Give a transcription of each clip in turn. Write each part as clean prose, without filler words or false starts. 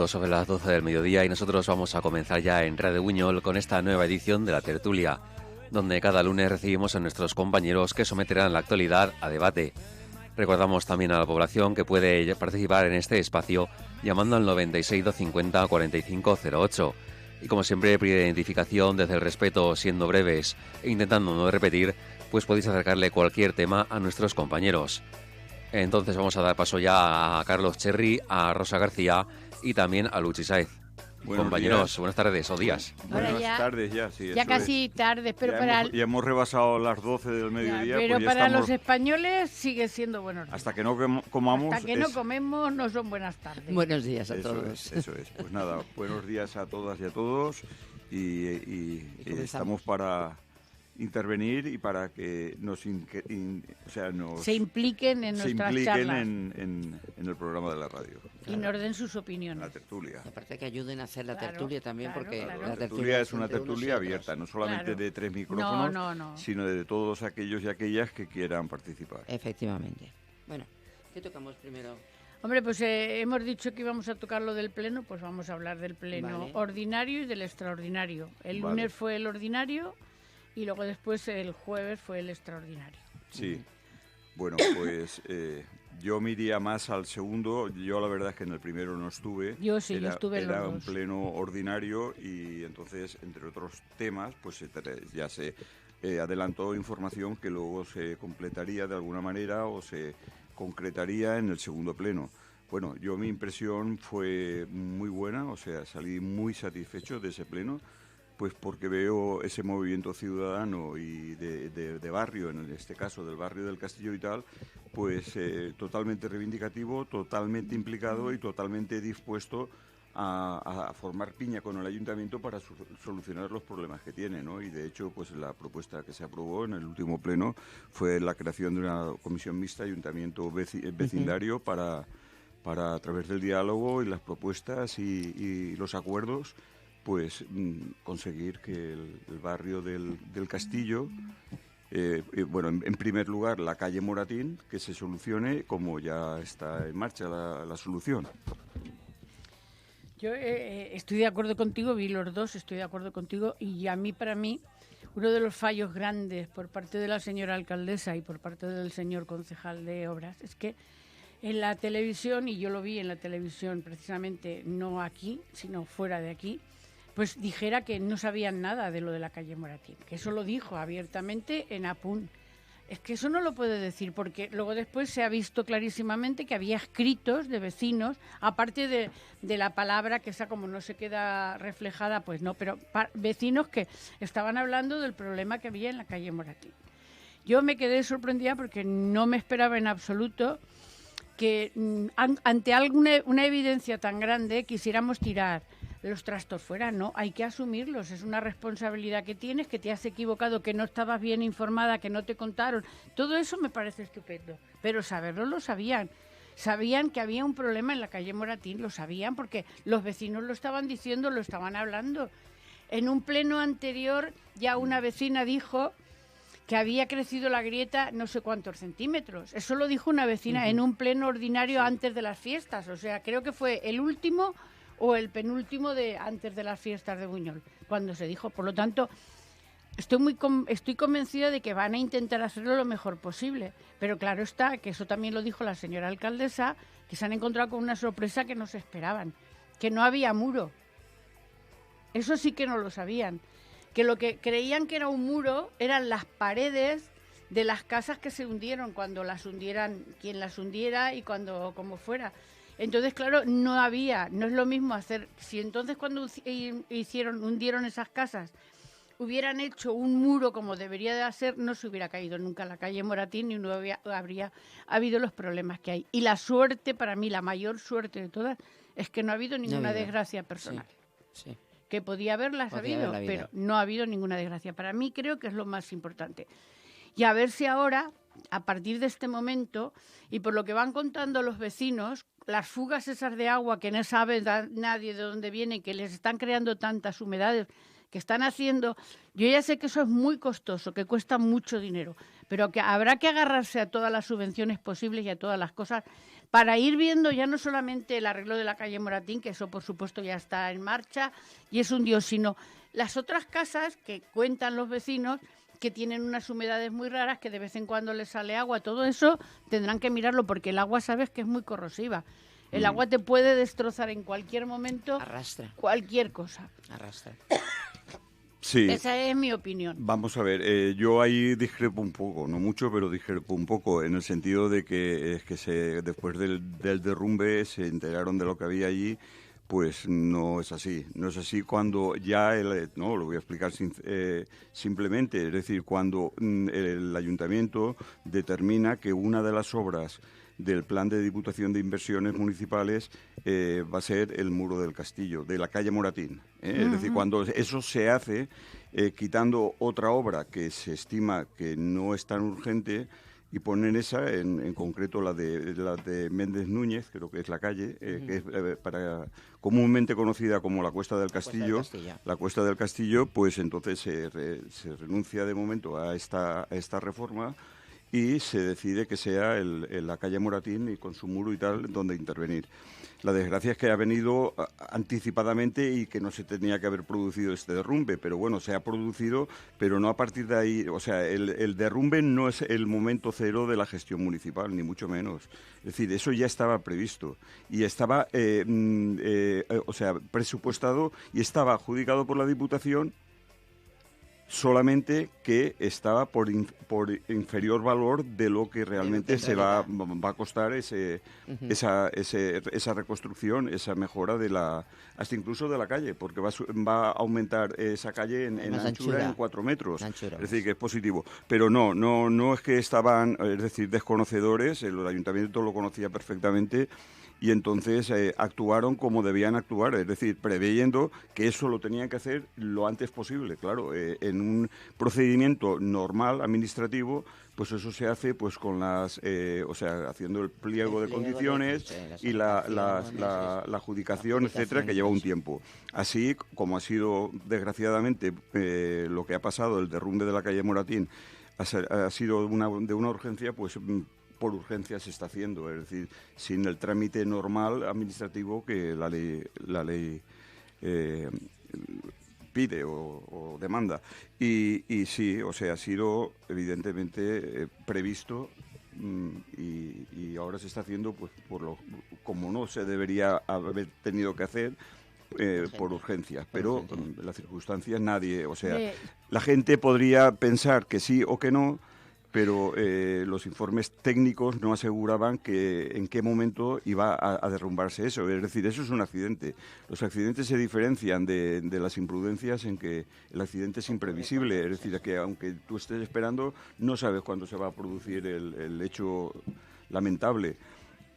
minutos sobre las 12 del mediodía y nosotros vamos a comenzar ya en Radio Buñol con esta nueva edición de La Tertulia, donde cada lunes recibimos a nuestros compañeros que someterán la actualidad a debate. Recordamos también a la población que puede participar en este espacio llamando al 96 250 4508. Y como siempre, pide identificación desde el respeto, siendo breves e intentando no repetir, pues podéis acercarle cualquier tema a nuestros compañeros. Entonces vamos a dar paso ya a Carlos Cherry, a Rosa García y también a Luchi Sáez. Compañeros, días. Buenas tardes o días. Buenas tardes ya, sí. Ya casi tarde, pero ya hemos rebasado las 12 del mediodía. Pero pues ya para estamos... los españoles sigue siendo buenos días. Hasta que no comamos... Hasta que no comemos no son buenas tardes. Buenos días a todos. Eso es. Pues nada, buenos días a todas y a todos. Y estamos para intervenir y para que se impliquen en nuestras charlas. En el programa de la radio. Y nos den sus opiniones. La tertulia. Y aparte que ayuden a hacer la tertulia también, porque la tertulia es una tertulia abierta, no solamente de 3 micrófonos, sino de todos aquellos y aquellas que quieran participar. Efectivamente. Bueno, ¿qué tocamos primero? Hombre, pues hemos dicho que íbamos a tocar lo del pleno, pues vamos a hablar del pleno ordinario y del extraordinario. El lunes fue el ordinario y luego después el jueves fue el extraordinario. Sí. Bueno, pues yo me iría más al segundo. Yo la verdad es que en el primero no estuve. Yo estuve en los Era un dos. pleno ordinario y entonces, entre otros temas, pues ya se adelantó información que luego se completaría de alguna manera o se concretaría en el segundo pleno. Bueno, mi impresión fue muy buena, o sea, salí muy satisfecho de ese pleno, pues porque veo ese movimiento ciudadano y de barrio, en este caso del barrio del Castillo y tal, pues totalmente reivindicativo, totalmente implicado y totalmente dispuesto a formar piña con el ayuntamiento para solucionar los problemas que tiene, ¿no? Y de hecho, pues la propuesta que se aprobó en el último pleno fue la creación de una comisión mixta ayuntamiento-vecindario para a través del diálogo y las propuestas y los acuerdos, pues conseguir que el barrio del Castillo, en primer lugar la calle Moratín, que se solucione como ya está en marcha la solución. Yo estoy de acuerdo contigo, vi los dos, estoy de acuerdo contigo y para mí, uno de los fallos grandes por parte de la señora alcaldesa y por parte del señor concejal de obras es que en la televisión, y yo lo vi en la televisión precisamente no aquí, sino fuera de aquí, pues dijera que no sabían nada de lo de la calle Moratín, que eso lo dijo abiertamente en Apun. Es que eso no lo puede decir, porque luego después se ha visto clarísimamente que había escritos de vecinos, aparte de la palabra, que esa como no se queda reflejada, pues no, pero vecinos que estaban hablando del problema que había en la calle Moratín. Yo me quedé sorprendida porque no me esperaba en absoluto que ante una evidencia tan grande quisiéramos tirar los trastos fuera. No, hay que asumirlos, es una responsabilidad que tienes, que te has equivocado, que no estabas bien informada, que no te contaron, todo eso me parece estupendo, pero saberlo lo sabían que había un problema en la calle Moratín, lo sabían porque los vecinos lo estaban diciendo, lo estaban hablando. En un pleno anterior ya una vecina dijo que había crecido la grieta no sé cuántos centímetros. Eso lo dijo una vecina en un pleno ordinario antes de las fiestas. O sea, creo que fue el último o el penúltimo de antes de las fiestas de Buñol, cuando se dijo. Por lo tanto, estoy convencida de que van a intentar hacerlo lo mejor posible. Pero claro está, que eso también lo dijo la señora alcaldesa, que se han encontrado con una sorpresa que no se esperaban, que no había muro. Eso sí que no lo sabían. Que lo que creían que era un muro eran las paredes de las casas que se hundieron, cuando las hundieran, quien las hundiera y como fuera. Entonces, claro, no es lo mismo hacer, si entonces cuando hundieron esas casas, hubieran hecho un muro como debería de hacer, no se hubiera caído nunca la calle Moratín y no habría habido los problemas que hay. Y la suerte, para mí, la mayor suerte de todas, es que no ha habido ninguna desgracia personal. Sí. Que podía haberlas habido, pero no ha habido ninguna desgracia. Para mí creo que es lo más importante. Y a ver si ahora, a partir de este momento, y por lo que van contando los vecinos, las fugas esas de agua que no sabe nadie de dónde vienen, que les están creando tantas humedades, que están haciendo, yo ya sé que eso es muy costoso, que cuesta mucho dinero, pero que habrá que agarrarse a todas las subvenciones posibles y a todas las cosas para ir viendo ya no solamente el arreglo de la calle Moratín, que eso por supuesto ya está en marcha y es un dios, sino las otras casas que cuentan los vecinos que tienen unas humedades muy raras, que de vez en cuando les sale agua. Todo eso tendrán que mirarlo porque el agua sabes que es muy corrosiva. El agua te puede destrozar en cualquier momento. Arrastra. Cualquier cosa. Arrastra. Sí. Esa es mi opinión. Vamos a ver, yo ahí discrepo un poco, no mucho, pero discrepo un poco, en el sentido de que, después del derrumbe se enteraron de lo que había allí. Pues no es así. No es así cuando ya no, lo voy a explicar simplemente. Es decir, cuando el ayuntamiento determina que una de las obras del plan de Diputación de Inversiones Municipales va a ser el muro del castillo, de la calle Moratín. Es decir, cuando eso se hace quitando otra obra que se estima que no es tan urgente, y ponen esa, en concreto la de Méndez Núñez, creo que es la calle, que es comúnmente conocida como la Cuesta del Castillo. La Cuesta del Castillo, pues entonces se renuncia de momento a esta reforma y se decide que sea la calle Moratín y con su muro y tal donde intervenir. La desgracia es que ha venido anticipadamente y que no se tenía que haber producido este derrumbe, pero bueno, se ha producido, pero no a partir de ahí. O sea, el derrumbe no es el momento cero de la gestión municipal, ni mucho menos. Es decir, eso ya estaba previsto y estaba, presupuestado y estaba adjudicado por la Diputación, solamente que estaba por inferior valor de lo que realmente va a costar esa reconstrucción, esa mejora hasta incluso de la calle, porque va a aumentar esa calle en anchura en 4 metros. Es decir, que es positivo. Pero no es que estaban, es decir, desconocedores, el ayuntamiento lo conocía perfectamente. Y entonces actuaron como debían actuar, es decir, preveyendo que eso lo tenían que hacer lo antes posible. Claro, en un procedimiento normal, administrativo, pues eso se hace pues con haciendo el pliego de condiciones y la adjudicación, etcétera, que lleva un tiempo. Así como ha sido, desgraciadamente, lo que ha pasado, el derrumbe de la calle Moratín, ha sido de una urgencia, pues por urgencia se está haciendo, es decir, sin el trámite normal administrativo que la ley pide o demanda. Y sí, o sea, ha sido evidentemente previsto y ahora se está haciendo pues como no se debería haber tenido que hacer. Por urgencia, pero en las circunstancias nadie, o sea, la gente podría pensar que sí o que no, pero los informes técnicos no aseguraban en qué momento iba a derrumbarse eso. Es decir, eso es un accidente. Los accidentes se diferencian de las imprudencias en que el accidente es imprevisible. Es decir, que aunque tú estés esperando, no sabes cuándo se va a producir el hecho lamentable.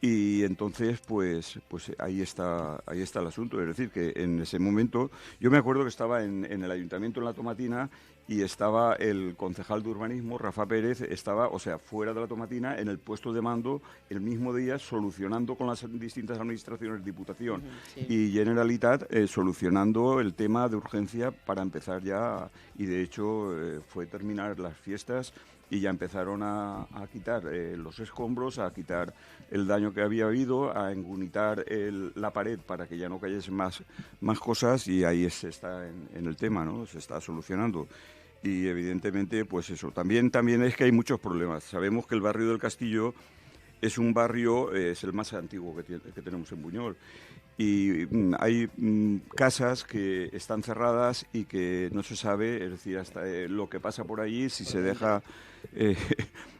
Y entonces, pues ahí está el asunto. Es decir, que en ese momento, yo me acuerdo que estaba en el ayuntamiento en La Tomatina y estaba el concejal de urbanismo, Rafa Pérez, estaba, o sea, fuera de La Tomatina, en el puesto de mando, el mismo día, solucionando con las distintas administraciones, Diputación y Generalitat, solucionando el tema de urgencia para empezar ya, y de hecho fue terminar las fiestas y ya empezaron a quitar los escombros, a quitar el daño que había habido, a engunitar la pared para que ya no cayesen más cosas, y ahí se está en el tema, ¿no? Se está solucionando. Y evidentemente, pues eso, también es que hay muchos problemas. Sabemos que el barrio del Castillo es un barrio, es el más antiguo que tenemos en Buñol. Y hay casas que están cerradas y que no se sabe, es decir, hasta lo que pasa por allí, si se deja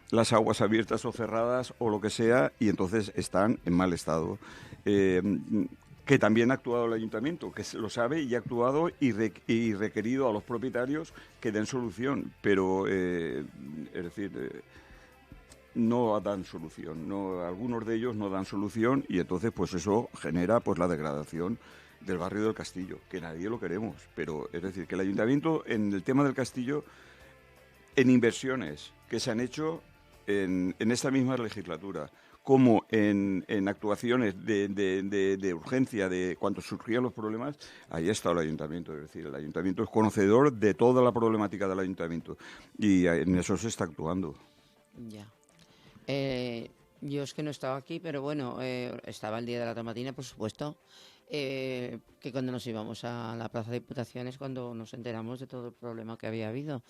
las aguas abiertas o cerradas o lo que sea, y entonces están en mal estado. Que también ha actuado el ayuntamiento, que lo sabe y ha actuado y requerido a los propietarios que den solución, pero es decir, no dan solución, algunos de ellos no dan solución, y entonces pues eso genera pues la degradación del barrio del Castillo, que nadie lo queremos, pero es decir, que el ayuntamiento en el tema del Castillo, en inversiones que se han hecho en esta misma legislatura, como en actuaciones de urgencia, de cuando surgían los problemas, ahí está el ayuntamiento. Es decir, el ayuntamiento es conocedor de toda la problemática del ayuntamiento y en eso se está actuando. Ya. Yo es que no estaba aquí, pero bueno, estaba el día de la tomatina, por supuesto, que cuando nos íbamos a la Plaza de Diputaciones, cuando nos enteramos de todo el problema que había habido.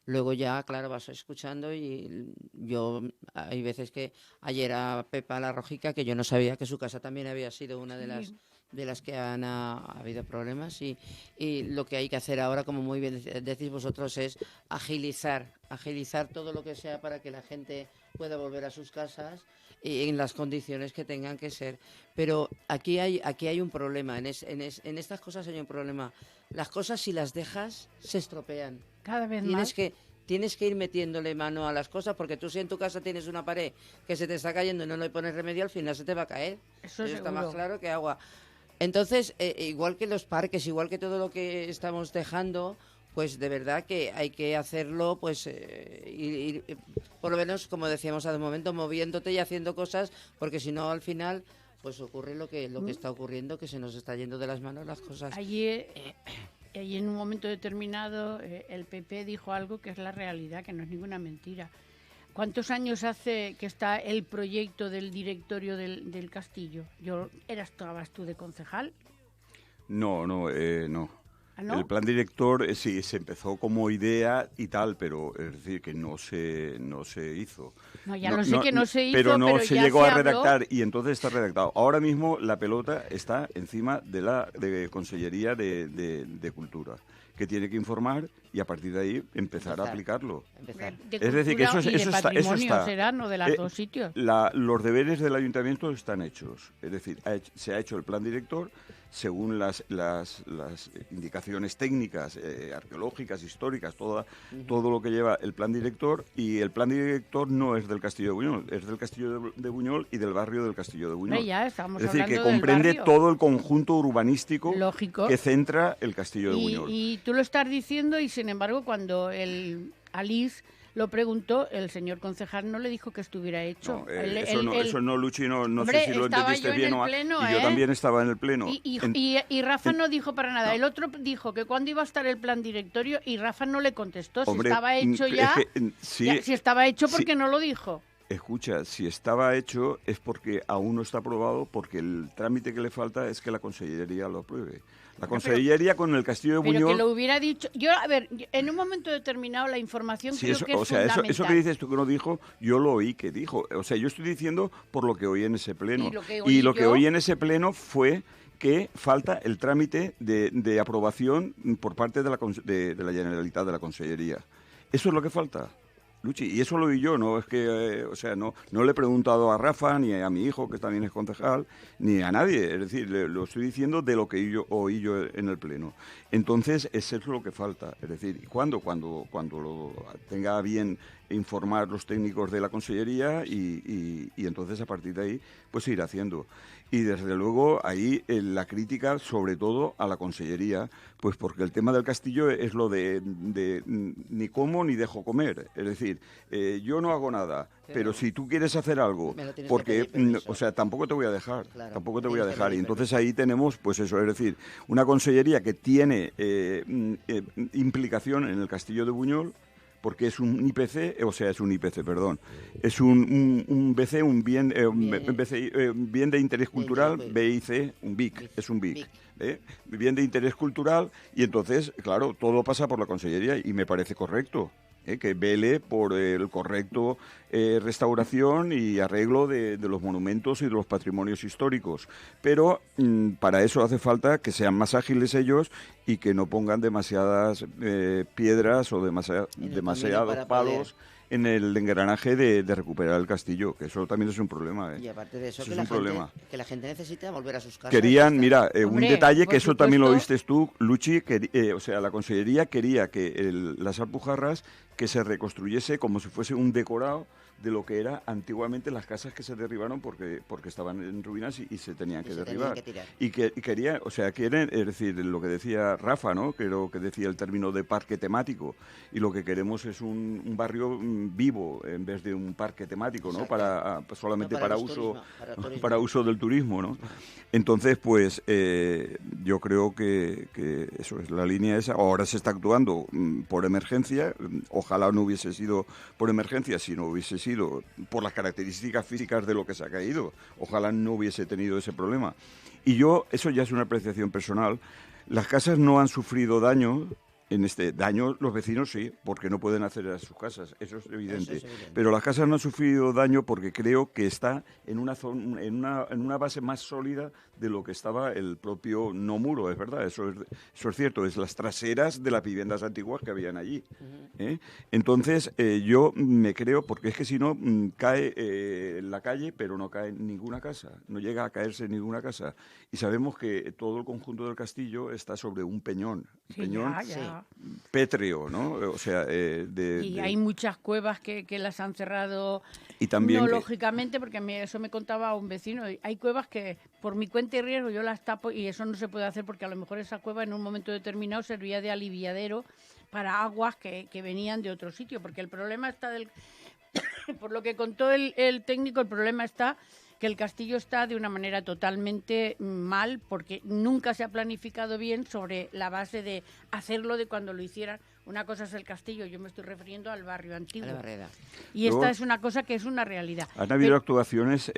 Luego ya, claro, vas escuchando y yo, hay veces que ayer a Pepa la Rojica, que yo no sabía que su casa también había sido una de las que ha habido problemas y lo que hay que hacer ahora, como muy bien decís vosotros, es agilizar todo lo que sea para que la gente pueda volver a sus casas y en las condiciones que tengan que ser. Pero aquí hay un problema, en estas cosas hay un problema. Las cosas, si las dejas, se estropean. Cada vez más. Tienes que ir metiéndole mano a las cosas, porque tú si en tu casa tienes una pared que se te está cayendo y no le pones remedio, al final se te va a caer. Eso está seguro. más claro que agua. Entonces, igual que los parques, igual que todo lo que estamos dejando, pues de verdad que hay que hacerlo, pues ir, por lo menos, como decíamos hace un momento, moviéndote y haciendo cosas, porque si no, al final, pues ocurre lo que está ocurriendo, que se nos está yendo de las manos las cosas. Allí en un momento determinado el PP dijo algo que es la realidad, que no es ninguna mentira. ¿Cuántos años hace que está el proyecto del directorio del castillo? ¿Estabas tú de concejal? No. ¿Ah, no? El plan director sí se empezó como idea y tal, pero es decir que no se hizo. No, ya lo sé que no se hizo, pero no se ya llegó a habló. redactar y entonces está redactado. Ahora mismo la pelota está encima de la Consellería de Cultura, que tiene que informar y a partir de ahí empezar a aplicarlo. Es decir, que eso está. ¿Será? ¿No de los dos sitios? Los deberes del ayuntamiento están hechos. Es decir, se ha hecho el plan director según las indicaciones técnicas, arqueológicas, históricas, todo lo que lleva el plan director, y el plan director no es del Castillo de Buñol, es del Castillo de Buñol y del barrio del Castillo de Buñol. Ya estamos es decir, que hablando comprende del barrio. todo el conjunto urbanístico Lógico. que centra el Castillo de Buñol. Y tú lo estás diciendo, y sin embargo, cuando Alice lo preguntó, el señor concejal no le dijo que estuviera hecho. Eso no, Luchi, no Hombre, sé si lo entendiste bien o pleno, y yo también estaba en el pleno. Y Rafa no dijo para nada. El otro dijo que cuándo iba a estar el plan directorio y Rafa no le contestó. Hombre, si estaba hecho ya, si estaba hecho, ¿por qué no lo dijo? Escucha, si estaba hecho es porque aún no está aprobado, porque el trámite que le falta es que la Consellería lo apruebe. La Consellería con el Castillo de Buñol... Pero que lo hubiera dicho... Yo, a ver, en un momento determinado la información creo que es fundamental. Eso que dices tú que no dijo, yo lo oí que dijo. O sea, yo estoy diciendo por lo que oí en ese pleno. Y lo que oí en ese pleno fue que falta el trámite de aprobación por parte de la Generalitat, de la Consellería. Eso es lo que falta. Luchi, y eso lo oí yo, no es que, no le he preguntado a Rafa, ni a mi hijo, que también es concejal, ni a nadie, es decir, lo estoy diciendo de lo que oí yo en el pleno. Entonces, eso es lo que falta, es decir, cuando lo tenga bien informar los técnicos de la Consellería y entonces a partir de ahí, pues se irá haciendo. Y desde luego ahí la crítica sobre todo a la Consellería, pues porque el tema del castillo es lo de ni como ni dejo comer. Es decir, yo no hago nada, pero si tú quieres hacer algo, porque, tampoco te voy a dejar, tampoco te voy a dejar. Y entonces ahí tenemos, pues eso, es decir, una Consellería que tiene implicación en el Castillo de Buñol, porque es un IPC, es un BC, bien de interés cultural, BIC, un BIC, es un BIC. Bien de interés cultural, y entonces, claro, todo pasa por la Consellería y me parece correcto. Que vele por el correcto restauración y arreglo de los monumentos y de los patrimonios históricos. Pero para eso hace falta que sean más ágiles ellos y que no pongan demasiadas piedras o demasiados palos en el engranaje de recuperar el castillo, que eso también es un problema. Y aparte de eso, que la gente necesita volver a sus casas. Querían, mira, un detalle que eso también lo viste tú, Luchi, la Consellería quería que las Alpujarras que se reconstruyese como si fuese un decorado de lo que era antiguamente las casas que se derribaron porque estaban en ruinas y se tenían que derribar. Y quería, quieren, es decir, lo que decía Rafa, ¿no? Creo que decía el término de parque temático, y lo que queremos es un barrio vivo en vez de un parque temático, ¿no? Solamente para uso del turismo, ¿no? Entonces, pues yo creo que eso es la línea esa. Ahora se está actuando por emergencia, ojalá no hubiese sido por emergencia, sino hubiese sido sido por las características físicas de lo que se ha caído. Ojalá no hubiese tenido ese problema. Y yo, eso ya es una apreciación personal, las casas no han sufrido daño. En este daño los vecinos sí, porque no pueden acceder a sus casas, eso es evidente. Eso es evidente. Pero las casas no han sufrido daño porque creo que está en una base más sólida de lo que estaba el propio no muro, es verdad, eso es cierto, es las traseras de las viviendas antiguas que habían allí. ¿Eh? Entonces yo me creo, porque es que si no cae la calle, pero no cae ninguna casa, no llega a caerse ninguna casa. Y sabemos que todo el conjunto del castillo está sobre un peñón. Sí, Peñón ya. pétreo, ¿no? O sea, Hay muchas cuevas que las han cerrado, y también no que- lógicamente, porque eso me contaba un vecino. Hay cuevas que por mi cuenta y riesgo yo las tapo y eso no se puede hacer porque a lo mejor esa cueva en un momento determinado servía de aliviadero para aguas que venían de otro sitio, porque el problema está por lo que contó el técnico, el problema está que el castillo está de una manera totalmente mal porque nunca se ha planificado bien sobre la base de hacerlo de cuando lo hicieran. Una cosa es el castillo, yo me estoy refiriendo al barrio antiguo. A la Barrera. Y Luego, esta es una cosa que es una realidad. han habido Pero- actuaciones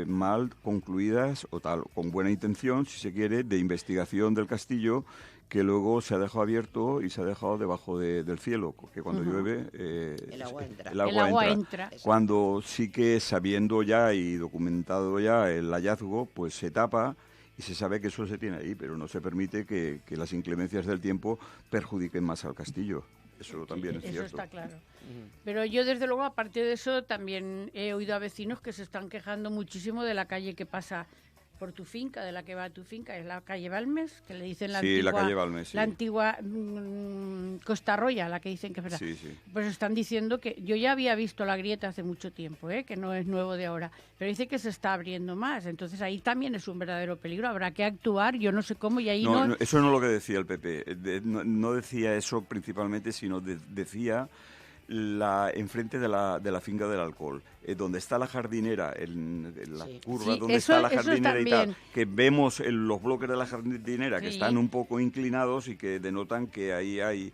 mal concluidas o tal, con buena intención, si se quiere, de investigación del castillo, que luego se ha dejado abierto y se ha dejado debajo del cielo, que cuando llueve El agua entra. el El agua entra. entra. Cuando sí que sabiendo ya y documentado ya el hallazgo, pues se tapa y se sabe que eso se tiene ahí, pero no se permite que las inclemencias del tiempo perjudiquen más al castillo. Eso también es Eso cierto. está claro. Pero yo, desde luego, aparte de eso, también he oído a vecinos que se están quejando muchísimo de la calle que pasa por tu finca, de la que va a tu finca, es la calle Balmes, que le dicen la Sí, la antigua, calle Balmes, sí. la antigua Costa Roya, la que dicen que es verdad. Sí, sí. Pues están diciendo que yo ya había visto la grieta hace mucho tiempo, que no es nuevo de ahora, pero dice que se está abriendo más, entonces ahí también es un verdadero peligro, habrá que actuar, yo no sé cómo, y ahí No, eso no es lo que decía el PP. No decía eso principalmente, sino decía enfrente de la finca del alcohol, donde está la jardinera, en la Sí. curva Sí, donde eso- está la eso jardinera y tal, también. que vemos los bloques de la jardinera que Sí. están un poco inclinados y que denotan que ahí hay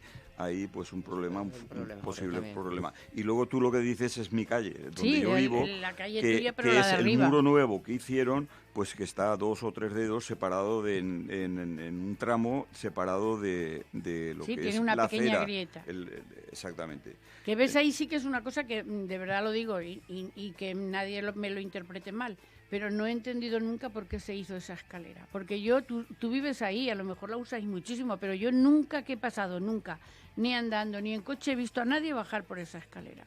pues un problema, un problema, posible correctamente. problema. Y luego tú lo que dices es mi calle, donde Sí, yo vivo, la calle que, tuya, pero que la es de el arriba. muro nuevo que hicieron, pues que está a 2 o 3 dedos separado en un tramo separado de lo Sí, que tiene es una la pequeña acera. grieta. Exactamente. Que ves ahí sí que es una cosa que de verdad lo digo y que nadie me lo interprete mal, pero no he entendido nunca por qué se hizo esa escalera. Porque tú vives ahí, a lo mejor la usáis muchísimo, pero yo nunca que he pasado, nunca, ni andando, ni en coche he visto a nadie bajar por esa escalera.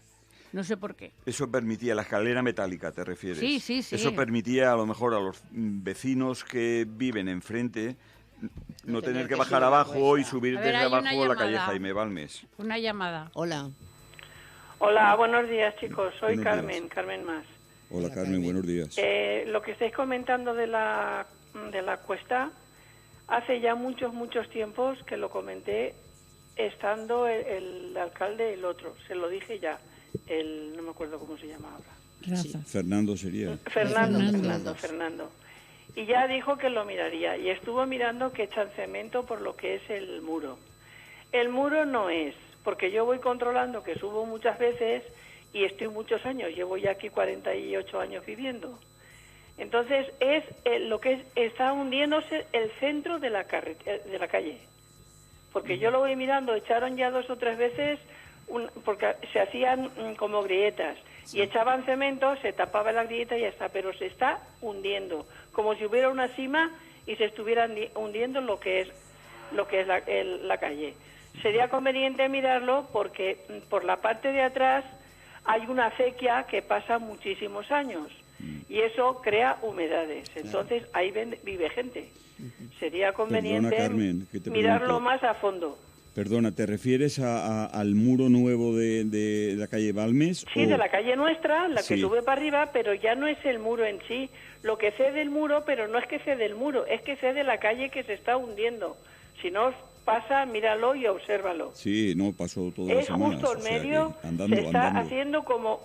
No sé por qué. Eso permitía, la escalera metálica, ¿te refieres? Sí, sí, sí. Eso permitía a lo mejor a los vecinos que viven enfrente no tener que bajar subir abajo y cuesta. subir A ver, desde hay una abajo la calle llamada. Jaime Balmes. Una llamada. Hola. Hola, buenos días chicos, soy Buenos Carmen, días. Carmen Más. Hola Hola, Carmen, buenos días. Lo que estáis comentando de la cuesta, hace ya muchos tiempos que lo comenté estando el alcalde, el otro, se lo dije ya, no me acuerdo cómo se llama ahora. Rafa. Fernando sería. Fernando. Y ya dijo que lo miraría y estuvo mirando que echan cemento por lo que es el muro. El muro no es, porque yo voy controlando que subo muchas veces y estoy muchos años, llevo ya aquí 48 años viviendo. Entonces es lo que está hundiéndose el centro de la calle. Porque yo lo voy mirando, echaron ya 2 o 3 veces, porque se hacían como grietas, y echaban cemento, se tapaba la grieta y ya está, pero se está hundiendo, como si hubiera una cima y se estuviera hundiendo lo que es la calle. Sería conveniente mirarlo porque por la parte de atrás hay una acequia que pasa muchísimos años y eso crea humedades. Entonces ahí vive gente. Sería conveniente Carmen, que te mirarlo pregunto. más a fondo. Perdona, ¿te refieres al muro nuevo de la calle Balmes? Sí, o- de la calle nuestra, la que Sí. sube para arriba, pero ya no es el muro en sí. Lo que cede el muro, pero no es que cede el muro, es que cede la calle que se está hundiendo. Si no pasa, míralo y obsérvalo. Sí, no, pasó todas las Es semanas. justo o en sea medio, que andando, se está andando. haciendo como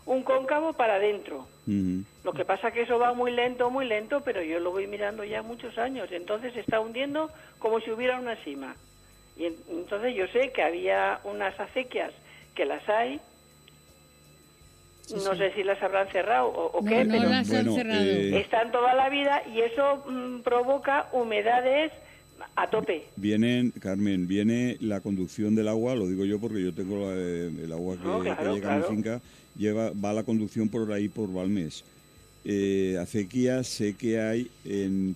un cóncavo para adentro. Ujú. Lo que pasa que eso va muy lento, pero yo lo voy mirando ya muchos años. Entonces se está hundiendo como si hubiera una cima. Y entonces yo sé que había unas acequias, que las hay, no sé si las habrán cerrado o No, qué, no pero las han cerrado. están toda la vida y eso provoca humedades a tope. Carmen, viene la conducción del agua, lo digo yo porque yo tengo el agua que llega a mi finca, va la conducción por ahí, por Balmes. Acequias sé que hay,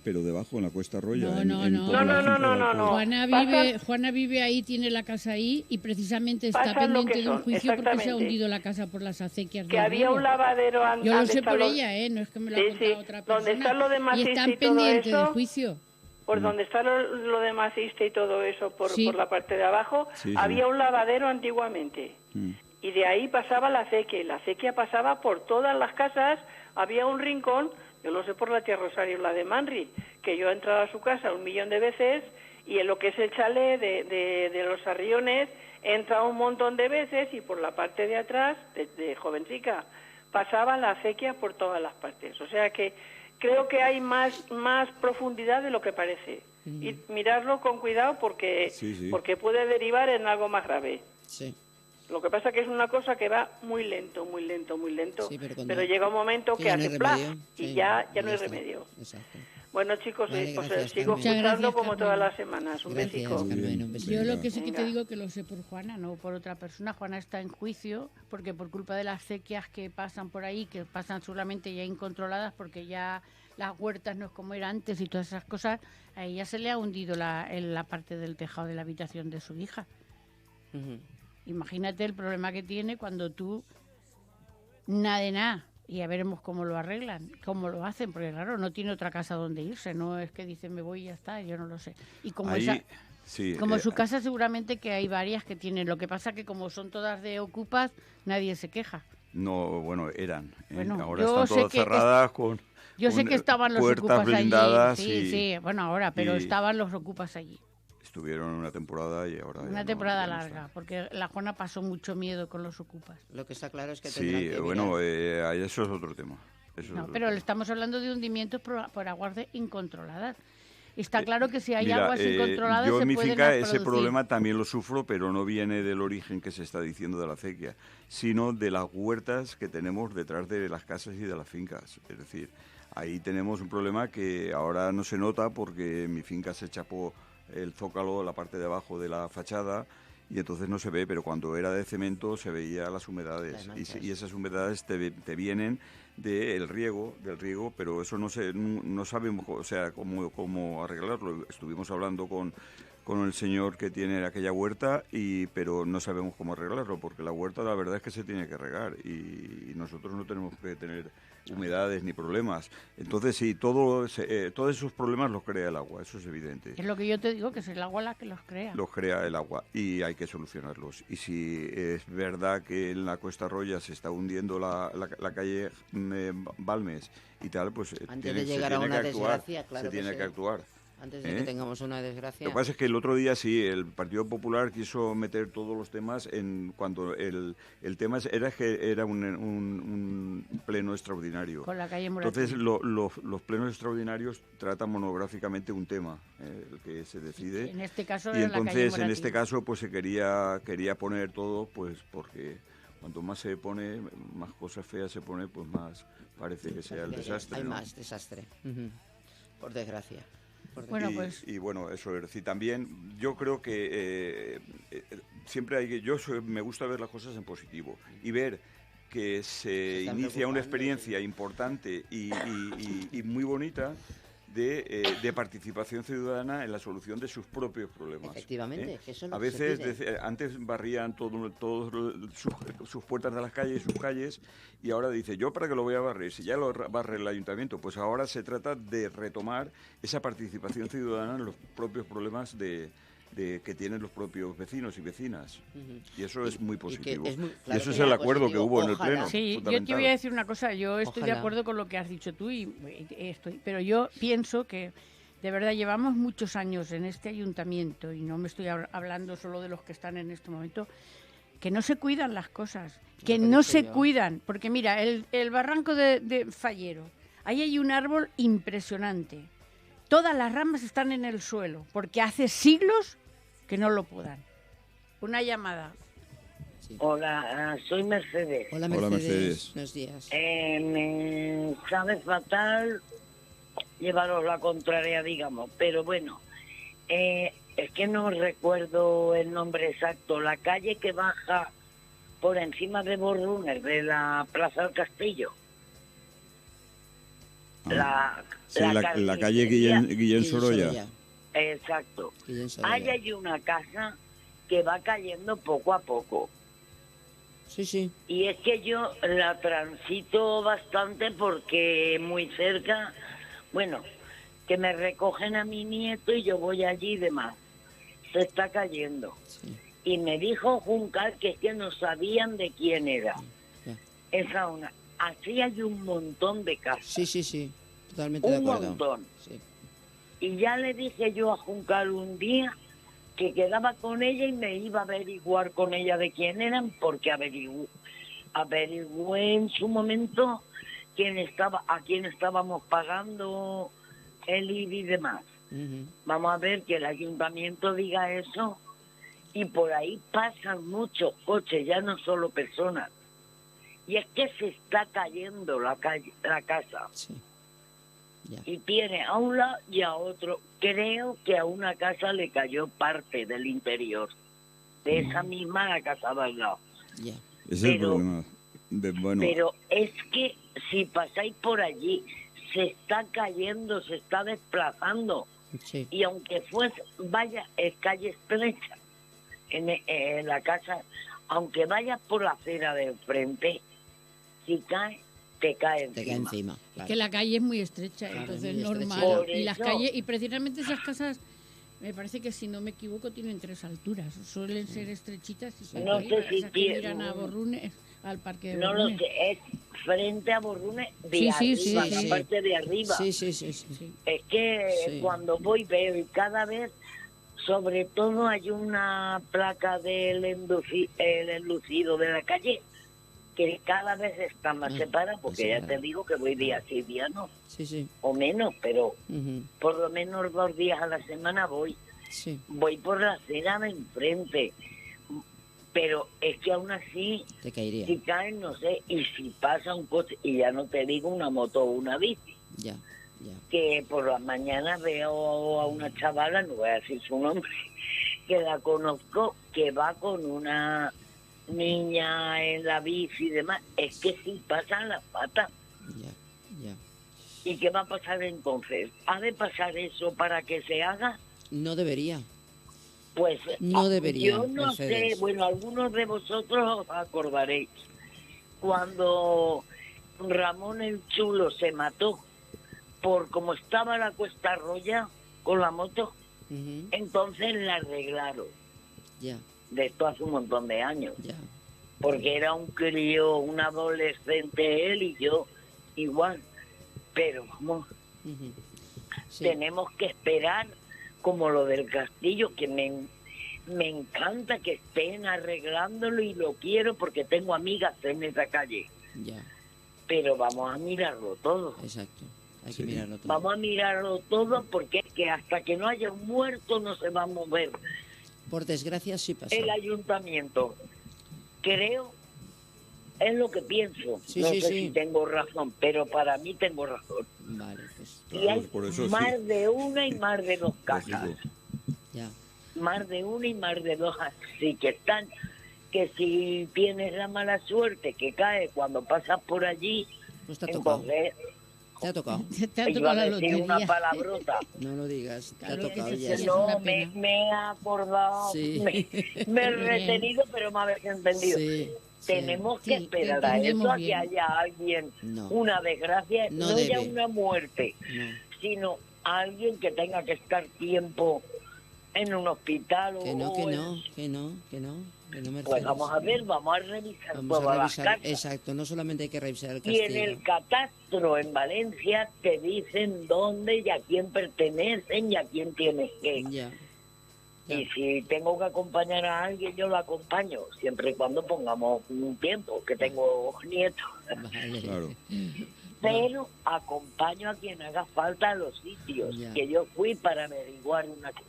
pero debajo, en la Cuesta Arroya. No. Juana vive ahí, tiene la casa ahí y precisamente está pendiente de un juicio porque se ha hundido la casa por las acequias. Que había un lavadero antes. Yo lo sé por ella, no es que me lo ha contado otra persona. Donde está lo de Maciste y están y todo pendientes eso, del juicio. Por donde está lo de Maciste y todo eso, por la parte de abajo, había un lavadero antiguamente. Y de ahí pasaba la acequia, y la acequia pasaba por todas las casas. Había un rincón, yo lo sé por la tía Rosario, la de Manri, que yo he entrado a su casa 1.000.000 de veces, y en lo que es el chalet de los Arriones he entrado un montón de veces, y por la parte de atrás, de jovencica, pasaba la acequia por todas las partes. O sea que creo que hay más profundidad de lo que parece. Y mirarlo con cuidado porque puede derivar en algo más grave. Sí. Lo que pasa que es una cosa que va muy lento, sí, pero llega un momento que hace plaf y ya no hay remedio. Exacto. Bueno, chicos, Vale, pues gracias, sigo Carmen. escuchando como Carmen. todas las semanas. Un Gracias, besico. Carmen, un besito. Yo lo que sí que Venga. te digo que lo sé por Juana, no por otra persona. Juana está en juicio porque por culpa de las sequías que pasan por ahí, que pasan solamente ya incontroladas porque ya las huertas no es como era antes y todas esas cosas, a ella se le ha hundido la parte del tejado de la habitación de su hija. Imagínate el problema que tiene cuando tú nada de nada. Y ya veremos cómo lo arreglan, cómo lo hacen, porque claro, no tiene otra casa donde irse, no es que dice me voy y ya está, yo no lo sé. Y como su casa seguramente que hay varias que tienen, lo que pasa que como son todas de ocupas, nadie se queja. No, bueno, eran. Bueno, ahora están todas cerradas con yo sé que estaban los puertas ocupas blindadas allí. Sí, bueno, ahora, pero estaban los ocupas allí. Estuvieron una temporada y ahora una temporada larga, porque la Juana pasó mucho miedo con los ocupas. Lo que está claro es que eso es otro tema. Pero le estamos hablando de hundimientos por aguas incontroladas. Está claro que si hay aguas incontroladas yo se en mi pueden finca producir. ese problema también lo sufro, pero no viene del origen que se está diciendo de la acequia, sino de las huertas que tenemos detrás de las casas y de las fincas. Es decir, ahí tenemos un problema que ahora no se nota porque en mi finca se chapó el zócalo, la parte de abajo de la fachada, y entonces no se ve, pero cuando era de cemento se veía las humedades, y esas humedades te vienen del riego, pero eso no sabemos, o sea, cómo arreglarlo. Estuvimos hablando con el señor que tiene aquella huerta, pero no sabemos cómo arreglarlo, porque la huerta la verdad es que se tiene que regar, y nosotros no tenemos que tener humedades ni problemas. Entonces sí, todos esos problemas los crea el agua, eso es evidente. Es lo que yo te digo, que es el agua la que los crea. Los crea el agua y hay que solucionarlos. Y si es verdad que en la Cuesta Arroya se está hundiendo la calle Balmes y tal, pues antes de llegar a una desgracia, se tiene que actuar. Antes de que tengamos una desgracia. Lo que pasa es que el otro día sí, el Partido Popular quiso meter todos los temas cuando el tema era que era un pleno extraordinario. Con la calle Moratín. Entonces los plenos extraordinarios tratan monográficamente un tema, el que se decide. En este caso y era la calle entonces Moratín. en este caso pues se quería poner todo, pues porque cuanto más se pone, más cosas feas se pone, pues más parece que sea el desastre. Hay ¿no? más desastre, por desgracia. Bueno, pues. Y bueno, eso es decir, también yo creo que siempre me gusta ver las cosas en positivo y ver que se inicia una experiencia importante y muy bonita de participación ciudadana en la solución de sus propios problemas. Efectivamente, que eso no a veces antes barrían todos sus puertas de las calles, sus calles, y ahora dice, ¿yo para qué lo voy a barrer? Si ya lo barre el ayuntamiento. Pues ahora se trata de retomar esa participación ciudadana en los propios problemas que tienen los propios vecinos y vecinas. Y eso es muy positivo. Y eso es el acuerdo que hubo en el Pleno. Sí, yo te voy a decir una cosa. Yo estoy de acuerdo con lo que has dicho tú, pero yo pienso que de verdad llevamos muchos años en este ayuntamiento, y no me estoy hablando solo de los que están en este momento, que no se cuidan las cosas, que no se cuidan. Porque mira, el barranco de Fallero, ahí hay un árbol impresionante. Todas las ramas están en el suelo, porque hace siglos que no lo podan. Una llamada. Sí. Hola, soy Mercedes. Hola, Hola, Mercedes. Buenos días. Me sabe fatal llevaros la contraria, digamos, pero bueno, es que no recuerdo el nombre exacto. La calle que baja por encima de Borrunes, de la Plaza del Castillo. Sí, la calle Guillén Sorolla. Exacto. Guillén Sorolla. Ahí hay una casa que va cayendo poco a poco. Sí, sí. Y es que yo la transito bastante porque muy cerca, bueno, que me recogen a mi nieto y yo voy allí y demás. Se está cayendo. Sí. Y me dijo Juncal que es que no sabían de quién era. Ya. Esa una. Así hay un montón de casas. Sí, sí, sí. Totalmente de Un acuerdo. montón. Sí. Y ya le dije yo a Juncal un día que quedaba con ella y me iba a averiguar con ella de quién eran, porque averigué en su momento a quién estábamos pagando el IBI y demás. Ujú. Vamos a ver que el ayuntamiento diga eso, y por ahí pasan muchos coches, ya no solo personas. Y es que se está cayendo la casa. Sí. Ya. Y tiene a un lado y a otro. Creo que a una casa le cayó parte del interior. De esa misma la casa de al lado. Ya. Ese es el problema. Bueno, Pero es que si pasáis por allí, se está cayendo, se está desplazando. Sí. Y aunque vaya, es calle estrecha en la casa, aunque vayas por la acera del frente, si cae, te cae encima. Te cae encima. Es Claro. que la calle es muy estrecha, Claro, entonces es muy normal. estrechita. Por Y las eso- calles, y precisamente esas casas, me parece que si no me equivoco, tienen 3 alturas. Suelen ser estrechitas y son No arriba, sé si esas que tiene- miran a Borrunes, al parque de No lo Borrunes. sé, es frente a Borrunes de Sí, arriba, sí, la sí. parte de arriba. Sí, sí, sí, sí. Sí. Es que Sí. cuando voy veo, y cada vez, sobre todo hay una placa del el enlucido de la calle, que cada vez está más separada, porque ya te digo que voy día sí, día no, Sí, sí. o menos, pero Ujú. por lo menos 2 días a la semana voy. Sí. Voy por la acera de enfrente, pero es que aún así, Te caería. si caen, no sé, y si pasa un coche, y ya no te digo una moto o una bici, Ya, ya. que por las mañanas veo a una chavala, no voy a decir su nombre, que la conozco, que va con una niña en la bici y demás. Es que sí pasan las patas. Ya, ya. ¿Y qué va a pasar entonces? ¿Ha de pasar eso para que se haga? No debería. Pues No debería, yo no Mercedes. sé, bueno, algunos de vosotros os acordaréis, cuando Ramón el Chulo se mató por como estaba la Cuesta Roya con la moto, Ujú. entonces la arreglaron. Ya, De esto hace un montón de años, ya. porque era un crío, un adolescente él y yo igual. Pero vamos, Ujú. Sí. tenemos que esperar, como lo del castillo, que me encanta que estén arreglándolo y lo quiero porque tengo amigas en esa calle. Ya, Pero vamos a mirarlo todo. exacto. Hay Sí. que mirarlo todo. Vamos a mirarlo todo porque es que hasta que no haya un muerto no se va a mover Por desgracia sí pasa. el ayuntamiento. Creo, es lo que pienso. Sí, no sí, sé sí. si tengo razón, pero para mí tengo razón. Vale, pues Y hay por eso sí. más de una y más de 2 casas. Lógico. ya. Más de una y más de 2, así que están, que si tienes la mala suerte que cae cuando pasas por allí, Pues te ha tocado. entonces Te ha tocado. Te ha iba tocado a la decir una lotería. palabrota. No lo digas. Te ha Claro, tocado ese ya. sí. Es No, una me, pena. me he acordado, Sí. me he retenido, pero me habéis entendido. Sí. Tenemos que Sí, esperar te a eso, entendemos a que bien. haya alguien, No. una desgracia, No no ya debe. una muerte, No. sino alguien que tenga que estar tiempo en un hospital o Que no, que en- no, que no, que no. Que no, Pues Mercedes. vamos a ver, vamos a revisar Vamos todas a las revisar. casas. Exacto, no solamente hay que revisar el Y castillo. en el catastro en Valencia te dicen dónde y a quién pertenecen y a quién tienes que. Ya. Y si tengo que acompañar a alguien, yo lo acompaño, siempre y cuando pongamos un tiempo, que tengo nietos. Vale. Claro. Pero acompaño a quien haga falta a los sitios, Ya. que yo fui para averiguar una cosa.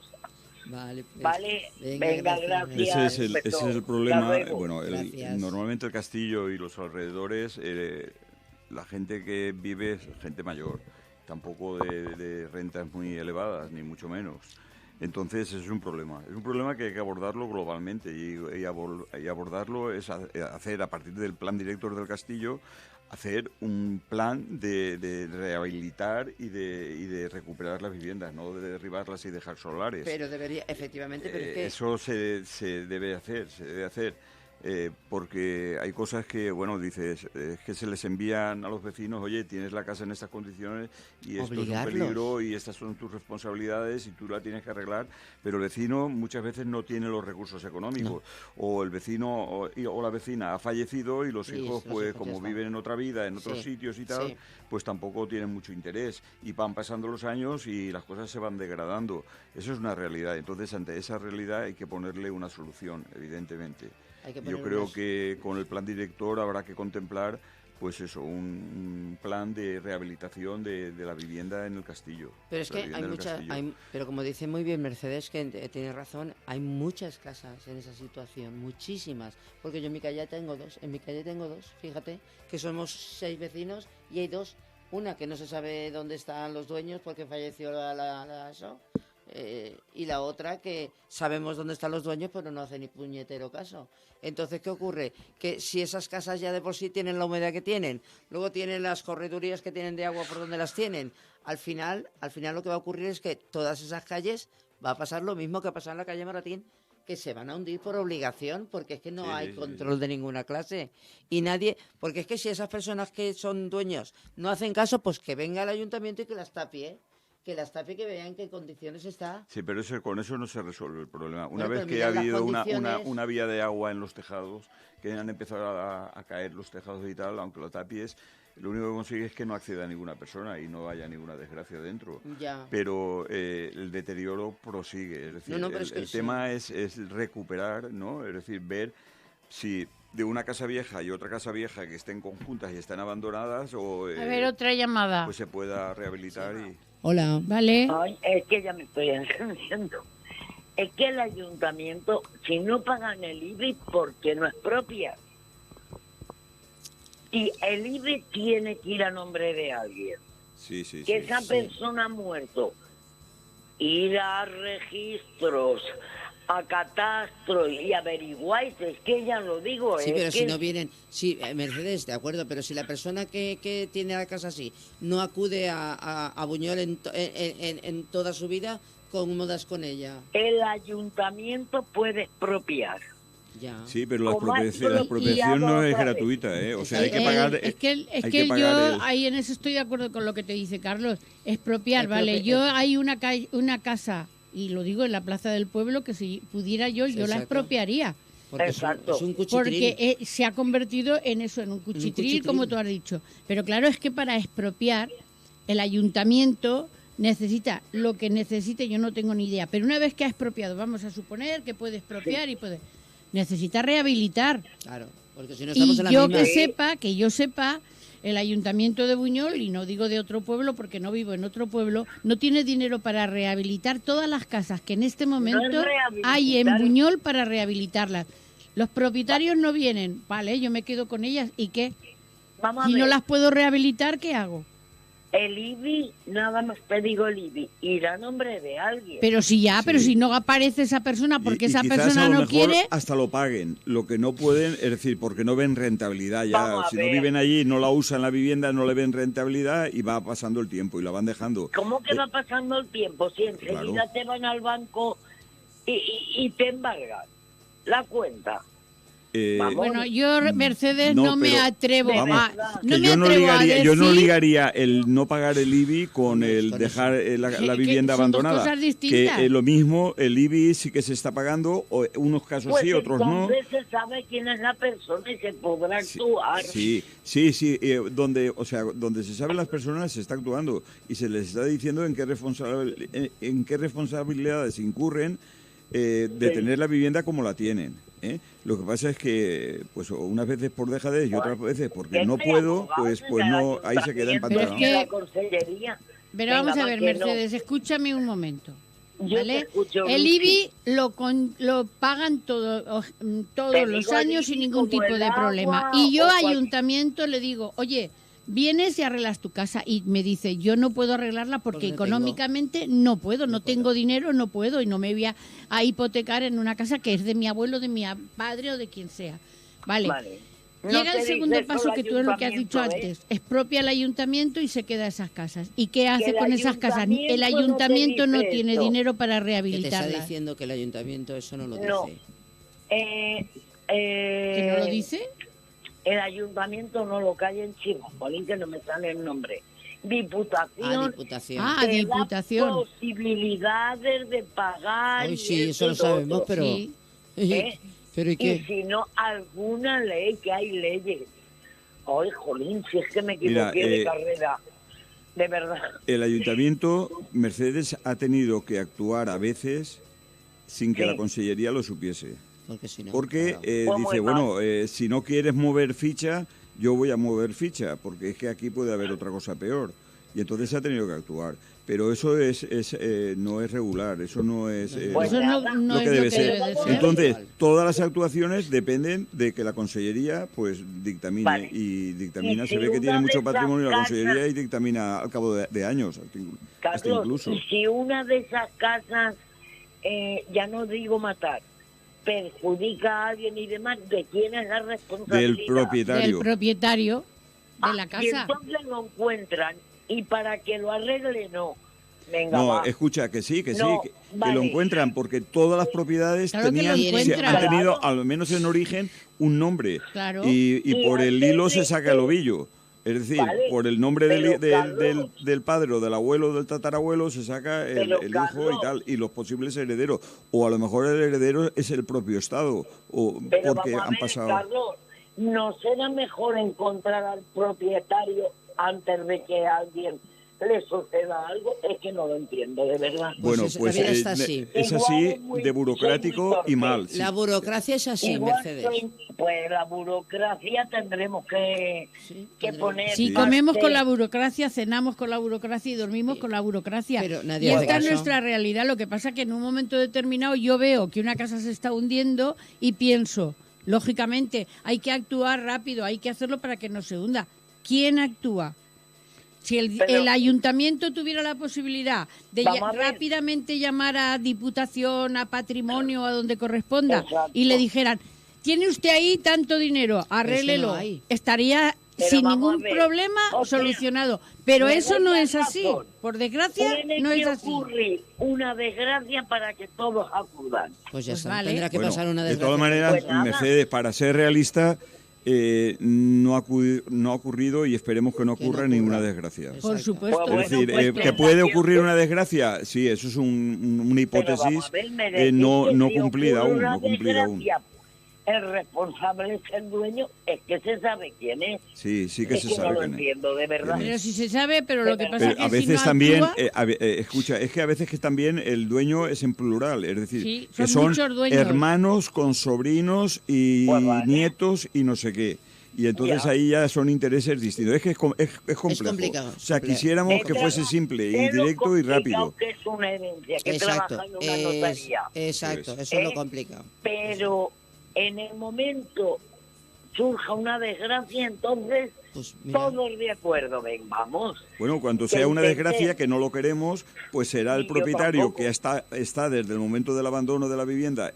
Vale, pues. Vale, venga, gracias. Ese es el problema. Bueno, Gracias. normalmente el castillo y los alrededores, la gente que vive es gente mayor, tampoco de rentas muy elevadas, ni mucho menos. Entonces es un problema. Es un problema que hay que abordarlo globalmente y abordarlo es hacer, a partir del plan director del castillo, hacer un plan de rehabilitar y de recuperar las viviendas, no de derribarlas y dejar solares. Pero debería, efectivamente, pero es que... Eso se debe hacer. Porque hay cosas que, bueno, dices, que se les envían a los vecinos, oye, tienes la casa en estas condiciones y esto es un peligro y estas son tus responsabilidades y tú la tienes que arreglar, pero el vecino muchas veces no tiene los recursos económicos, o el vecino o la vecina ha fallecido y los hijos, pues como viven en otra vida, en otros sitios y tal, pues tampoco tienen mucho interés y van pasando los años y las cosas se van degradando. Eso es una realidad, entonces ante esa realidad hay que ponerle una solución, evidentemente. Yo creo que con el plan director habrá que contemplar, pues eso, un plan de rehabilitación de la vivienda en el castillo. Pero es que pero como dice muy bien Mercedes, que tiene razón, hay muchas casas en esa situación, muchísimas. Porque yo en mi calle tengo dos, fíjate, que somos 6 vecinos y hay 2. Una que no se sabe dónde están los dueños porque falleció y la otra que sabemos dónde están los dueños pero no hace ni puñetero caso. Entonces, ¿qué ocurre? Que si esas casas ya de por sí tienen la humedad que tienen, luego tienen las corredurías que tienen de agua por donde las tienen, al final lo que va a ocurrir es que todas esas calles va a pasar lo mismo que ha pasado en la calle Moratín, que se van a hundir por obligación, porque es que no hay control de ninguna clase. Y nadie, porque es que si esas personas que son dueños no hacen caso, pues que venga el ayuntamiento y que las tapie, que vean en qué condiciones está. Sí, pero con eso no se resuelve el problema. Una vez que ha habido una vía de agua en los tejados, que han empezado a caer los tejados y tal, aunque lo tapies, lo único que consigue es que no acceda a ninguna persona y no haya ninguna desgracia dentro. Ya. Pero el deterioro prosigue. Es decir, el tema es recuperar, ¿no? Es decir, ver si de una casa vieja y otra casa vieja que estén conjuntas y están abandonadas o... a ver, otra llamada. Pues se pueda rehabilitar y... Hola. Vale. Ay, es que ya me estoy entendiendo. Es que el ayuntamiento, si no pagan el IBI, porque no es propia. Y el IBI tiene que ir a nombre de alguien. Sí. Que esa persona ha muerto. Ir a registros, a catastro y averiguáis, es que ya lo digo. Sí, pero si no vienen... Sí, Mercedes, de acuerdo, pero si la persona que tiene la casa así no acude a Buñol en toda su vida, ¿cómo das con ella? El ayuntamiento puede expropiar. Ya. Sí, pero la expropiación no es gratuita, ¿eh? O sea, hay que pagar... Yo ahí en eso estoy de acuerdo con lo que te dice Carlos. Expropiar, vale. Yo hay una casa... Y lo digo en la Plaza del Pueblo, que si pudiera yo la expropiaría. Porque exacto. Es un cuchitril. Porque se ha convertido en eso, en un cuchitril, como tú has dicho. Pero claro, es que para expropiar, el ayuntamiento necesita lo que necesite, yo no tengo ni idea. Pero una vez que ha expropiado, vamos a suponer que puede expropiar y puede... Necesita rehabilitar. Claro, porque si no estamos en la misma... Que yo sepa... El Ayuntamiento de Buñol, y no digo de otro pueblo porque no vivo en otro pueblo, no tiene dinero para rehabilitar todas las casas que en este momento hay en Buñol para rehabilitarlas. Los propietarios no vienen, vale, yo me quedo con ellas, ¿y qué? Si no las puedo rehabilitar, ¿qué hago? El IBI, nada más te digo el IBI, irá a nombre de alguien. Pero si no aparece esa persona porque esa persona no quiere... hasta lo paguen. Lo que no pueden, es decir, porque no ven rentabilidad ya. Si no viven allí, no la usan la vivienda, no le ven rentabilidad y va pasando el tiempo y la van dejando. ¿Cómo que va pasando el tiempo? Si enseguida te van al banco y te embargan la cuenta. Bueno, yo, Mercedes, no me atrevo a... Yo no ligaría el no pagar el IBI con el dejar la vivienda abandonada. Son dos cosas distintas. Que lo mismo, el IBI sí que se está pagando, unos casos sí, otros no. Entonces se sabe quién es la persona y se podrá actuar. Sí. Donde se saben las personas se está actuando y se les está diciendo en qué responsabilidades incurren de tener la vivienda como la tienen. Lo que pasa es que pues unas veces por dejadez y otras veces porque no puedo, pues no, ahí se queda empantado. Pero vamos a ver, Mercedes, escúchame un momento. ¿vale? El IBI lo pagan todos los años sin ningún tipo de problema. Y yo, ayuntamiento, le digo, oye, vienes y arreglas tu casa. Y me dice, yo no puedo arreglarla porque económicamente no puedo, no tengo dinero, no puedo. Y no me voy a hipotecar en una casa que es de mi abuelo, de mi padre o de quien sea. Vale. Llega el segundo paso, que tú es lo que has dicho antes. Expropia el ayuntamiento y se queda esas casas. ¿Y qué hace con esas casas? El ayuntamiento no tiene dinero para rehabilitarlas. ¿Qué te está diciendo que el ayuntamiento eso no lo dice? No. ¿Que no lo dice? El ayuntamiento no lo cae en Chimolín, que no me sale el nombre. Diputación. Diputación. Posibilidades de pagar. Ay, sí, eso lo sabemos, pero... Sí. ¿Pero y qué? Y si no, alguna ley, que hay leyes. Ay, jolín, si es que me equivoqué de carrera. De verdad. El ayuntamiento, Mercedes, ha tenido que actuar a veces sin que la consellería lo supiese. Porque dice, bueno, si no quieres mover ficha, yo voy a mover ficha, porque es que aquí puede haber otra cosa peor. Y entonces ha tenido que actuar. Pero eso no es regular, eso no es lo que debe ser. Entonces, todas las actuaciones dependen de que la consellería pues dictamine. Vale. Y dictamina, se ve que tiene mucho patrimonio la consellería y dictamina al cabo de años, hasta incluso. Y si una de esas casas, ya no digo matar, perjudica a alguien y demás, ¿de quién es la responsabilidad? Del propietario de la casa. Y entonces lo encuentran. Y para que lo arregle, no. Venga, no, escucha, que sí, que lo encuentran, porque todas las propiedades han tenido, al menos en origen, un nombre. Claro. Y por el hilo se saca el ovillo. Es decir, por el nombre del padre o del abuelo o del tatarabuelo se saca el hijo y tal, y los posibles herederos. O a lo mejor el heredero es el propio Estado, porque han pasado... Carlos, ¿no será mejor encontrar al propietario antes de que a alguien le suceda algo? Es que no lo entiendo, de verdad. Bueno, pues es así de burocrático y mal. Sí. La burocracia es así, Mercedes. Pues la burocracia tendremos que poner... Si comemos con la burocracia, cenamos con la burocracia y dormimos con la burocracia. Pero nadie y esta es nuestra realidad. Lo que pasa es que en un momento determinado yo veo que una casa se está hundiendo y pienso, lógicamente, hay que actuar rápido, hay que hacerlo para que no se hunda. ¿Quién actúa? Si el ayuntamiento tuviera la posibilidad de rápidamente llamar a Diputación, a Patrimonio, a donde corresponda, y le dijeran, tiene usted ahí tanto dinero, arréglelo, estaría sin ningún problema solucionado. Pero eso no es así. Por desgracia, no es así. Ocurrir una desgracia para que todos acudan. Pues ya está, tendrá que pasar una desgracia. De todas maneras, Mercedes, para ser realista... no ha ocurrido y esperemos que no ocurra ninguna desgracia. Por supuesto. Es decir, que puede ocurrir una desgracia, sí, eso es una hipótesis no cumplida aún. El responsable es el dueño, es que se sabe quién es. Sí, que se sabe quién es. Entiendo, de verdad. Pero sí se sabe, pero lo que pasa es que a veces si no también, actúa... escucha, es que a veces que también el dueño es en plural, es decir, que son hermanos con sobrinos y nietos y no sé qué. Y entonces ahí ya son intereses distintos. Es que es complejo. Es complicado. O sea, quisiéramos que fuese simple, indirecto y rápido. Que es una herencia, que exacto, trabaja en una notaría. Exacto, eso es lo complicado. Pero en el momento surja una desgracia, entonces pues todos de acuerdo, ven, vamos. Bueno, cuando sea una desgracia, que no lo queremos, pues será el propietario que está desde el momento del abandono de la vivienda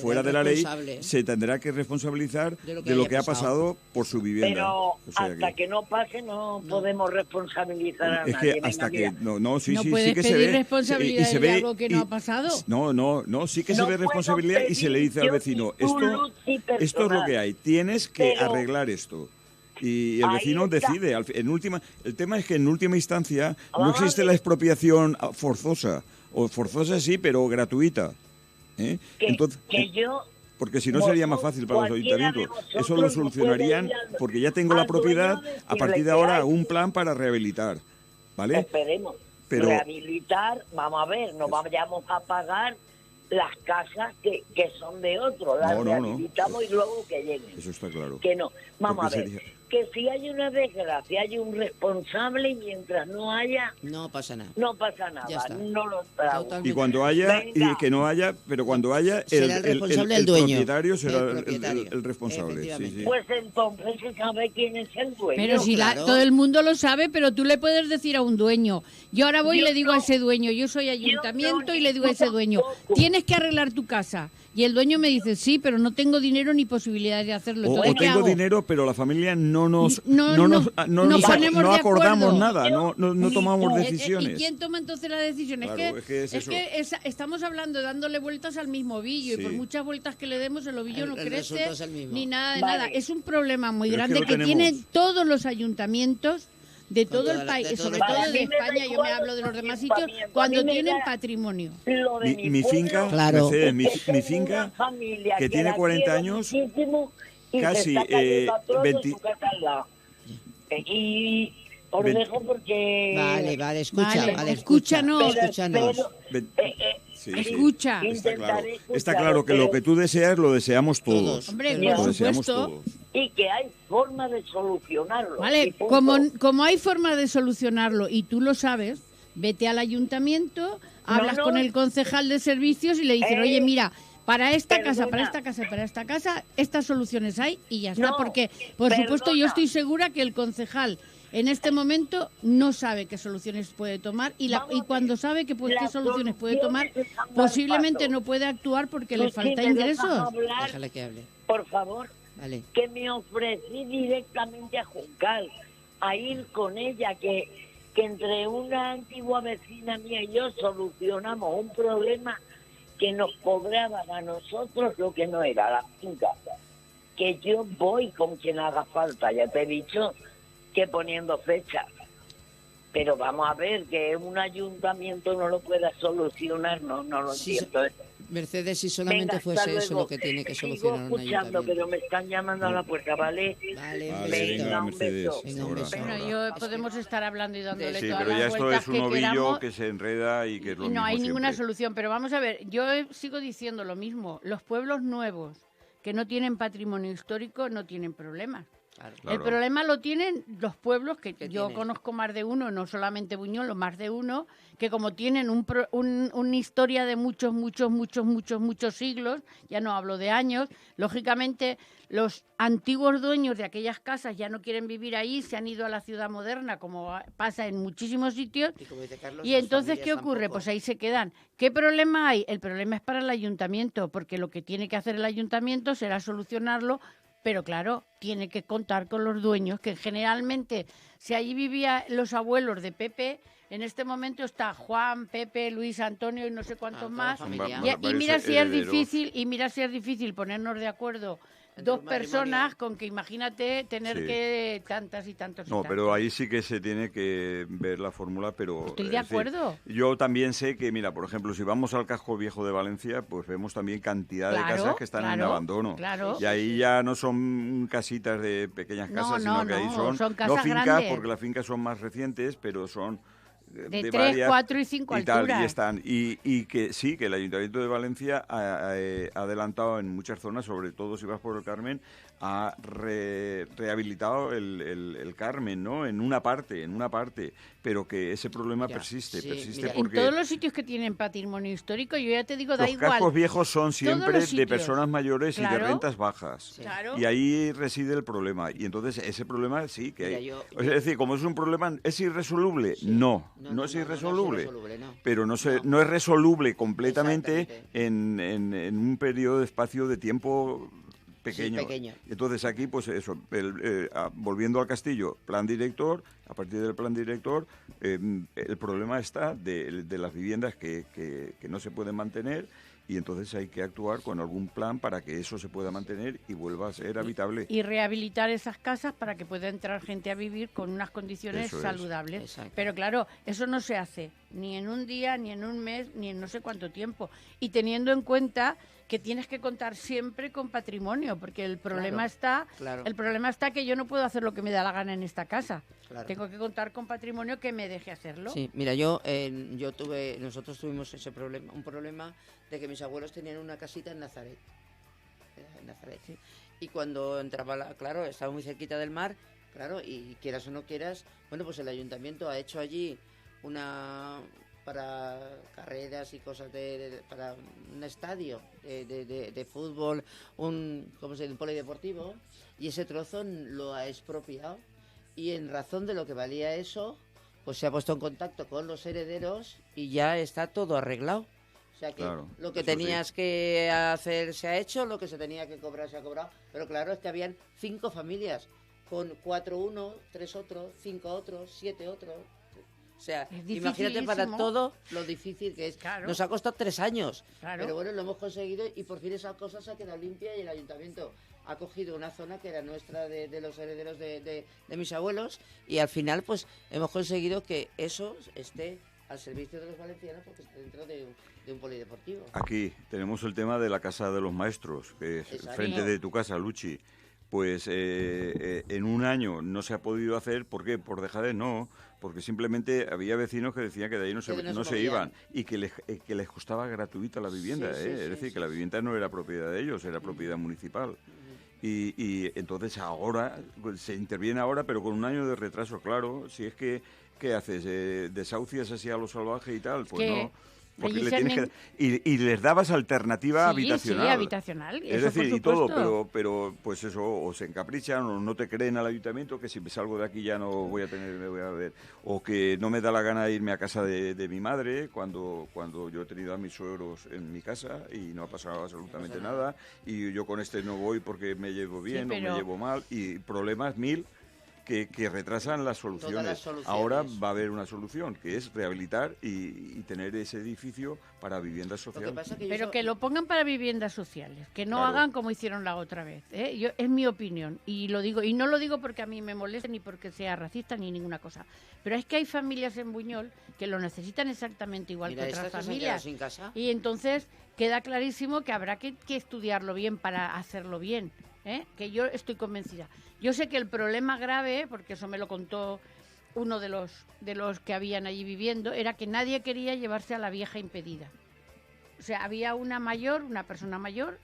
fuera de la ley, se tendrá que responsabilizar de lo que ha pasado por su vivienda. Pero hasta que no pase no podemos responsabilizar a nadie. Es que hasta que... sí que se ve. Responsabilidad de algo que no ha pasado. No, sí que se ve responsabilidad y se le dice al vecino, esto es lo que hay, tienes que arreglar esto. Y el vecino decide. El tema es que en última instancia no existe la expropiación forzosa. O forzosa sí, pero gratuita. Entonces, porque si no sería más fácil para los ayuntamientos. Eso lo solucionarían porque ya tengo la propiedad. A partir de ahora un plan para rehabilitar. ¿Vale? Esperemos. Pero rehabilitar, vamos a ver, no vayamos a pagar las casas que son de otros, las rehabilitamos y luego que lleguen. Eso está claro. Que no. Vamos a ver, que si hay una desgracia, hay un responsable y mientras no haya... No pasa nada. No pasa nada, Ya está. no lo trago. Totalmente. Y cuando haya, Venga. y que no haya, pero cuando haya, Será el responsable el dueño. propietario será El propietario. el responsable. Sí, Efectivamente. sí. Pues entonces se sabe quién es el dueño. Pero si claro. todo el mundo lo sabe, pero tú le puedes decir a un dueño, yo ahora voy y le digo a ese dueño, yo soy ayuntamiento y le digo a ese dueño, tienes que arreglar tu casa. Y el dueño me dice, sí, pero no tengo dinero ni posibilidades de hacerlo. O Entonces, ¿qué tengo hago? dinero, pero la familia no nos No ponemos de acordamos acuerdo. nada, no tomamos ¿Y decisiones. quién toma entonces la decisión? Claro, es eso. Estamos hablando, dándole vueltas al mismo ovillo, Sí. y por muchas vueltas que le demos, el ovillo no El crece resultado es el mismo. ni nada de Vale. nada. Es un problema muy Pero es que grande lo que tenemos. tienen todos los ayuntamientos de Con todo toda el la- país, de y todo sobre el todo país. de A mí me da España, yo me igual hablo de los el demás sitios, ayuntamiento, cuando a mí me tienen da- patrimonio. Lo de Mi finca, Claro. Mercedes, mi tengo finca, una familia que tiene la 40 quiero años, muchísimo y casi, se está cayendo a trozos 20 su casa al lado. Y os 20 dejo porque... Vale, escucha, Vale, vale, escúchanos. escúchanos. Ven- Sí, sí. Escucha. Está claro. Intentaré Está claro que lo escucharos, que tú deseas lo deseamos todos. Todos. Hombre, Pero por Lo deseamos supuesto. todos. y que hay forma de solucionarlo. y Vale, punto. como hay forma de solucionarlo y tú lo sabes, vete al ayuntamiento, hablas no. con el concejal de servicios y le dices, oye, mira, para esta casa, Perdona. para esta casa, para esta casa, estas soluciones hay y ya está. No, Porque, por supuesto, yo perdona. estoy segura que el concejal en este momento no sabe qué soluciones puede tomar y Vamos y a cuando ver, sabe qué las soluciones puede tomar, soluciones están posiblemente mal no puede actuar porque le Tú, si falta me dejas ingresos. hablar, Déjale que hable. por favor, Vale. que me ofrecí directamente a Juncal, a ir con ella, que entre una antigua vecina mía y yo solucionamos un problema que nos cobraban a nosotros lo que no era la finca. Que yo voy con quien haga falta, ya te he dicho que poniendo fecha. Pero vamos a ver, que un ayuntamiento no lo pueda solucionar, no lo Sí, entiendo. Mercedes, si solamente Venga, fuese hasta eso luego. lo que tiene que Sigo solucionar un escuchando, ayuntamiento. pero me están llamando a la puerta, ¿vale? Vale, Vale, un besito. venga, un Mercedes. beso. Venga, un ahora, beso. ahora. Bueno, podemos estar hablando y dándole Sí, todas pero ya las esto vueltas es un que ovillo queramos. que se enreda y que es lo Y no mismo hay ninguna siempre. solución, pero vamos a ver, yo sigo diciendo lo mismo, los pueblos nuevos que no tienen patrimonio histórico no tienen problemas. Claro. El problema lo tienen los pueblos, que ¿Qué yo tienen? conozco más de uno, no solamente Buñuelo, más de uno, que como tienen una historia de muchos siglos, ya no hablo de años, lógicamente los antiguos dueños de aquellas casas ya no quieren vivir ahí, se han ido a la ciudad moderna, como pasa en muchísimos sitios. Y como dice Carlos, Y las entonces, ¿qué familias ocurre? tampoco. Pues ahí se quedan. ¿Qué problema hay? El problema es para el ayuntamiento, porque lo que tiene que hacer el ayuntamiento será solucionarlo, pero claro, tiene que contar con los dueños, que generalmente, si allí vivían los abuelos de Pepe, en este momento está Juan, Pepe, Luis, Antonio y no sé cuántos toda la más. familia. Y mira si es herederos. difícil ponernos de acuerdo El dos matrimonio. personas con que imagínate tener Sí. que tantas y tantos y No, tantos. pero ahí sí que se tiene que ver la fórmula, pero... Estoy de es decir, acuerdo. yo también sé que, mira, por ejemplo, si vamos al Casco Viejo de Valencia, pues vemos también cantidad de Claro, casas que están en claro, abandono. claro. Y ahí ya no son casitas de pequeñas No, casas, no, sino que ahí no, son no casas fincas, grandes. porque las fincas son más recientes, pero son... De 3, varias 4 y 5 y tal, alturas. y están. Y que sí, que el Ayuntamiento de Valencia ha adelantado en muchas zonas, sobre todo si vas por el Carmen, ha rehabilitado el Carmen, ¿no? En una parte, pero que ese problema Ya, persiste, sí, persiste mira, En porque todos los sitios que tienen patrimonio histórico, yo ya te digo, da los igual. cascos viejos son Todos siempre los de sitios. personas mayores y de Claro. rentas bajas. Claro. Y ahí reside el problema. Y entonces ese problema sí que Mira, hay. yo- Es decir, como es un problema, ¿es irresoluble? No, no es irresoluble. no. Pero no No. es resoluble completamente Exactamente. en un periodo de espacio de tiempo pequeño. pequeño. Entonces aquí, pues eso, volviendo al castillo, plan director, a partir del plan director, el problema está de las viviendas que no se pueden mantener, y entonces hay que actuar con algún plan para que eso se pueda mantener y vuelva a ser habitable. Y rehabilitar esas casas para que pueda entrar gente a vivir con unas condiciones Eso es. saludables. Exacto. Pero claro, eso no se hace ni en un día, ni en un mes, ni en no sé cuánto tiempo. Y teniendo en cuenta que tienes que contar siempre con patrimonio, porque el problema claro. el problema está que yo no puedo hacer lo que me da la gana en esta casa. Claro. Tengo que contar con patrimonio que me deje hacerlo. Sí, mira, nosotros tuvimos ese problema, un problema de que mis abuelos tenían una casita en Nazaret. En Nazaret, sí. Y cuando entraba, claro, estaba muy cerquita del mar Claro, y quieras o no quieras, bueno, pues el ayuntamiento ha hecho allí para carreras y cosas para un estadio de fútbol, ¿cómo se dice? Un polideportivo, y ese trozo lo ha expropiado, y en razón de lo que valía eso, pues se ha puesto en contacto con los herederos y ya está todo arreglado. O sea que claro, lo que tenías que hacer se ha hecho, lo que se tenía que cobrar se ha cobrado, pero claro, es que habían 5 familias, con 4 uno, 3 otros, 5 otros, 7 otros. O sea, imagínate para todo lo difícil que es. Claro. Nos ha costado 3 años, claro. Pero bueno, lo hemos conseguido y por fin esa cosa se ha quedado limpia y el ayuntamiento ha cogido una zona que era nuestra de los herederos de mis abuelos y al final pues hemos conseguido que eso esté al servicio de los valencianos porque está dentro de un polideportivo. Aquí tenemos el tema de la Casa de los Maestros, que es frente de tu casa, Luchi. Pues en un año no se ha podido hacer, ¿por qué? Por dejadez, no, porque simplemente había vecinos que decían que de ahí no se iban y que les costaba gratuita la vivienda, es decir, que la vivienda no era propiedad de ellos, era propiedad municipal. Y entonces ahora, se interviene ahora, pero con un año de retraso, claro, si es que, ¿qué haces? ¿Desahucias así a lo salvaje y tal? Pues no. Porque y les dabas alternativa habitacional. Sí, habitacional. Es decir, y todo, pero pues eso, o se encaprichan, o no te creen al ayuntamiento, que si me salgo de aquí ya no voy a me voy a ver, o que no me da la gana irme a casa de mi madre, cuando yo he tenido a mis suegros en mi casa y no ha pasado absolutamente nada, y yo con este no voy porque me llevo bien o me llevo mal, y problemas mil. Que retrasan las soluciones. Ahora va a haber una solución, que es rehabilitar y tener ese edificio para viviendas sociales. Pero que lo pongan para viviendas sociales, que no hagan como hicieron la otra vez. Es mi opinión, y lo digo, y no lo digo porque a mí me moleste, ni porque sea racista, ni ninguna cosa. Pero es que hay familias en Buñol que lo necesitan exactamente igual que otras familias. Sin casa. Y entonces queda clarísimo que habrá que estudiarlo bien para hacerlo bien. Que yo estoy convencida. Yo sé que el problema grave, porque eso me lo contó uno de los que habían allí viviendo, era que nadie quería llevarse a la vieja impedida. O sea, había una persona mayor,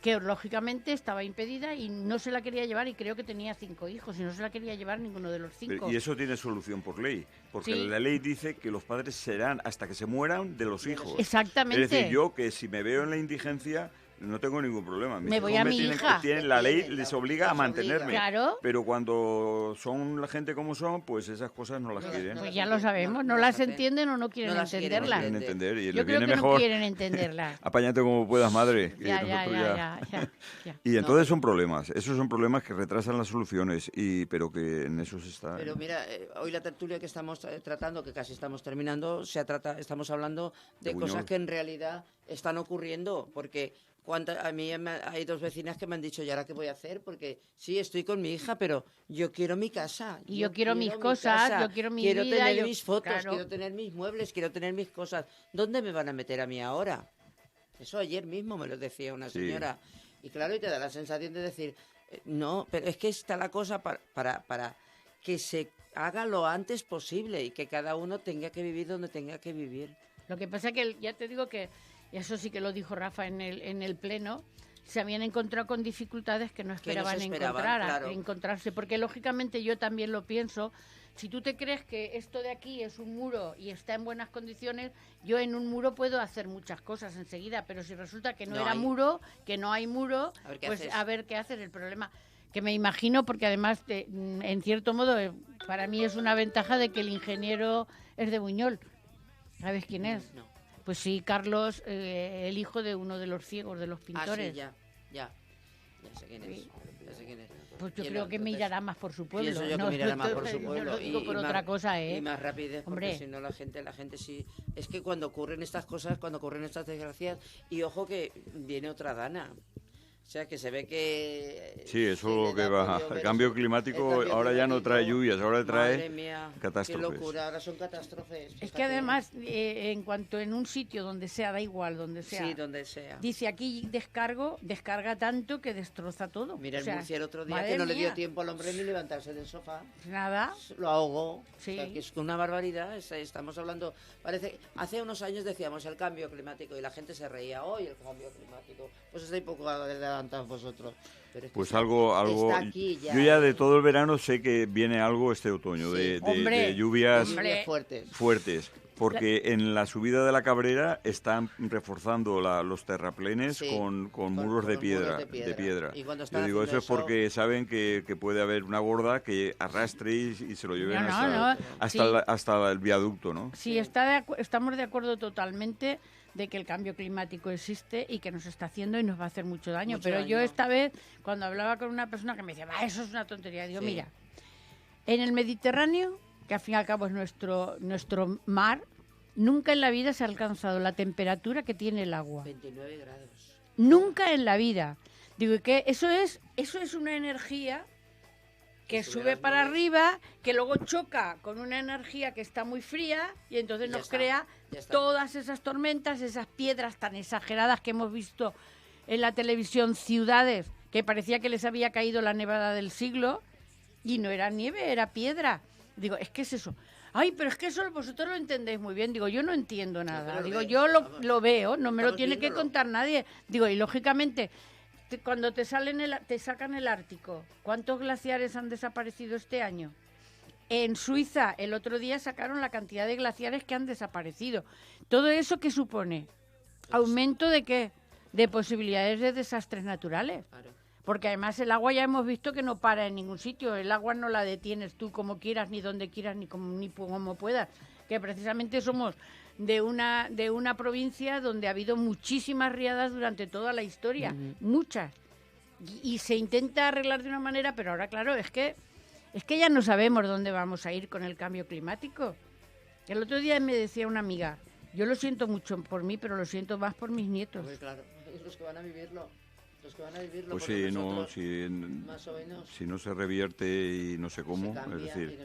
que lógicamente estaba impedida y no se la quería llevar, y creo que tenía 5 hijos, y no se la quería llevar ninguno de los 5. Y eso tiene solución por ley, porque la ley dice que los padres serán, hasta que se mueran, de los hijos. Exactamente. Es decir, yo que si me veo en la indigencia, no tengo ningún problema. Me voy a mi hija. La ley les obliga a mantenerme. Claro. Pero cuando son la gente como son, pues esas cosas no las quieren. Pues ya lo sabemos, no las entienden o no quieren entenderlas. No quieren entender. Y yo creo que mejor, no quieren entenderlas. Apáñate como puedas, madre. Ya. Y entonces son problemas. Esos son problemas que retrasan las soluciones, pero que en eso se está... Pero mira, hoy la tertulia que estamos tratando, que casi estamos terminando, estamos hablando de cosas que en realidad están ocurriendo, porque... A mí hay 2 vecinas que me han dicho, ¿y ahora qué voy a hacer? Porque sí, estoy con mi hija, pero yo quiero mi casa. Y yo quiero mis cosas, yo quiero mi vida. Quiero tener mis fotos, quiero tener mis muebles, quiero tener mis cosas. ¿Dónde me van a meter a mí ahora? Eso ayer mismo me lo decía una señora. Y claro, y te da la sensación de decir, no, pero es que está la cosa para que se haga lo antes posible y que cada uno tenga que vivir donde tenga que vivir. Lo que pasa que ya te digo que, y eso sí que lo dijo Rafa en el pleno, se habían encontrado con dificultades que no esperaban encontrarse, porque lógicamente yo también lo pienso. Si tú te crees que esto de aquí es un muro y está en buenas condiciones, yo en un muro puedo hacer muchas cosas enseguida, pero si resulta que no muro, que no hay muro, pues a ver qué haces. El problema que me imagino, porque además en cierto modo para mí es una ventaja de que el ingeniero es de Buñol. ¿Sabes quién es? No. Pues sí, Carlos, el hijo de uno de los ciegos, de los pintores. Ah, sí, ya sé quién es. Pues yo creo que mirará más por su pueblo. Pienso yo que mirará más por su pueblo. No lo digo por otra cosa, Y más rapidez, porque si no la gente sí... Es que cuando ocurren estas cosas, cuando ocurren estas desgracias, y ojo que viene otra Dana. O sea, que se ve que... Sí, eso que va. El cambio climático ahora ya no trae lluvias, ahora trae catástrofes. Qué locura, ahora son catástrofes. Es que además, en cuanto en un sitio donde sea, da igual, donde sea. Sí, donde sea. Dice aquí descarga tanto que destroza todo. Mira, el Murcia el otro día que no le dio tiempo al hombre ni levantarse del sofá. Nada. Lo ahogó. Sí. O sea, que es una barbaridad. Estamos hablando... Hace unos años decíamos el cambio climático y la gente se reía. Hoy el cambio climático. Pues está un poco de la adelantados vosotros. Pero es que Pues está aquí ya. Yo ya de todo el verano sé que viene algo este otoño, Sí. de lluvias fuertes. Porque en la subida de la Cabrera están reforzando los terraplenes Sí, con muros de piedra. Y cuando están Yo digo, haciendo eso es porque saben que puede haber una borda que arrastre y se lo lleven hasta el viaducto, ¿no? Sí, estamos de acuerdo totalmente de que el cambio climático existe y que nos está haciendo y nos va a hacer mucho daño. Pero yo esta vez, cuando hablaba con una persona que me decía, eso es una tontería, digo, mira, en el Mediterráneo, que al fin y al cabo es nuestro mar, nunca en la vida se ha alcanzado la temperatura que tiene el agua. 29 grados. Nunca en la vida. Digo que eso es una energía que sube para arriba, que luego choca con una energía que está muy fría y entonces nos crea todas esas tormentas, esas piedras tan exageradas que hemos visto en la televisión, ciudades que parecía que les había caído la nevada del siglo y no era nieve, era piedra. Digo, es que es eso. Ay, pero es que eso vosotros lo entendéis muy bien. Digo, yo no entiendo nada. Digo, yo lo veo, no me lo tiene que contar nadie. Digo, y lógicamente, cuando te sacan el Ártico, ¿cuántos glaciares han desaparecido este año? En Suiza, el otro día sacaron la cantidad de glaciares que han desaparecido. ¿Todo eso qué supone? ¿Aumento de qué? De posibilidades de desastres naturales. Claro. Porque además el agua ya hemos visto que no para en ningún sitio. El agua no la detienes tú como quieras, ni donde quieras, ni como puedas. Que precisamente somos de una provincia donde ha habido muchísimas riadas durante toda la historia. Muchas. Y se intenta arreglar de una manera, pero ahora, claro, es que ya no sabemos dónde vamos a ir con el cambio climático. El otro día me decía una amiga, yo lo siento mucho por mí, pero lo siento más por mis nietos. Pues claro, los que van a vivirlo. Pues sí, si no se revierte y no sé cómo, es decir,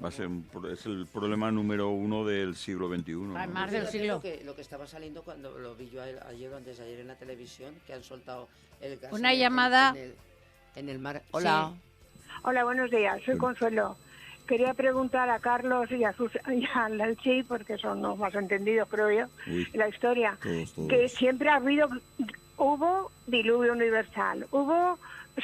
va a ser es el problema número 1 del siglo XXI. Más del siglo. Lo que estaba saliendo cuando lo vi yo ayer o antes de ayer en la televisión, que han soltado el gas una llamada en el mar. Hola. Sí. Hola, buenos días, soy Consuelo. Quería preguntar a Carlos y a Lalchi, porque son los más entendidos, creo yo, en la historia, todos. Que siempre hubo diluvio universal, hubo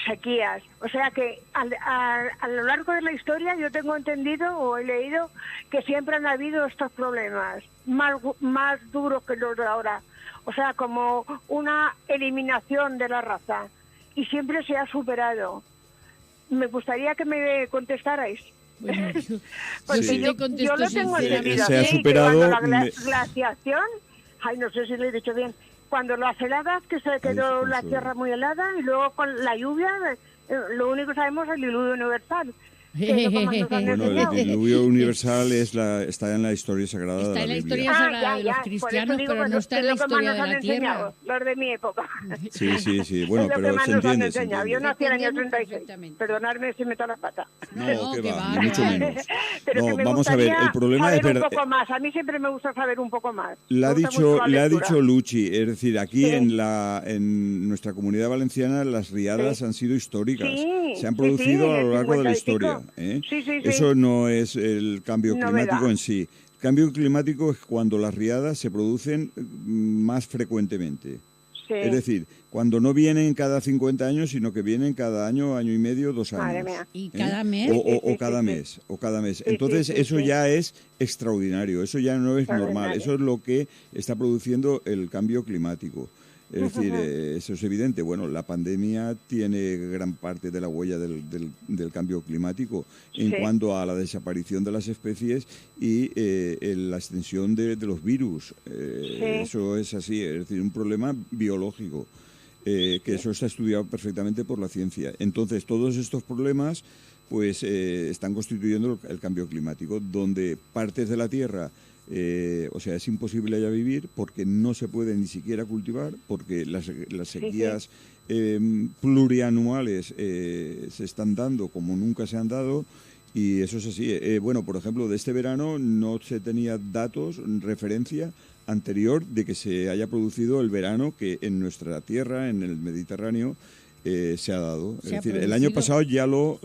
sequías, o sea que a lo largo de la historia yo tengo entendido o he leído que siempre han habido estos problemas más duros que los de ahora, o sea, como una eliminación de la raza, y siempre se ha superado. Me gustaría que me contestarais. Bueno, porque yo lo tengo entendido se ha así, superado, que cuando la glaciación, no sé si lo he dicho bien, cuando las heladas, que se quedó la tierra muy helada, y luego con la lluvia, lo único que sabemos es el diluvio universal. Bueno, el diluvio universal está en la historia sagrada de la Biblia. Está en la historia sagrada de los cristianos, pero no está en la historia de la tierra. Los de mi época. Sí. Bueno, pero se entiende. Yo nací en el año 36. Perdonadme si meto la pata. No, que va, ni mucho menos. Pero vamos a ver, el problema es verdad. Un poco más. A mí siempre me gusta saber un poco más. Le ha dicho Luchi, es decir, aquí en nuestra comunidad valenciana las riadas han sido históricas. Se han producido a lo largo de la historia. Eso no es el cambio climático en sí. El cambio climático es cuando las riadas se producen más frecuentemente. Es decir, cuando no vienen cada 50 años, sino que vienen cada año, año y medio, 2 años. ¿Y cada mes? O cada mes. Entonces, eso ya es extraordinario, eso ya no es normal. Eso es lo que está produciendo el cambio climático. Es decir, eso es evidente. Bueno, la pandemia tiene gran parte de la huella del cambio climático en cuanto a la desaparición de las especies y la extensión de los virus. Eso es así, es decir, un problema biológico. Que eso está estudiado perfectamente por la ciencia. Entonces, todos estos problemas pues están constituyendo el cambio climático, donde partes de la Tierra... o sea, es imposible ya vivir porque no se puede ni siquiera cultivar, porque las sequías plurianuales se están dando como nunca se han dado, y eso es así. Bueno, por ejemplo, de este verano no se tenía datos, referencia anterior de que se haya producido el verano que en nuestra tierra, en el Mediterráneo, se ha dado. Es decir, el año pasado ya lo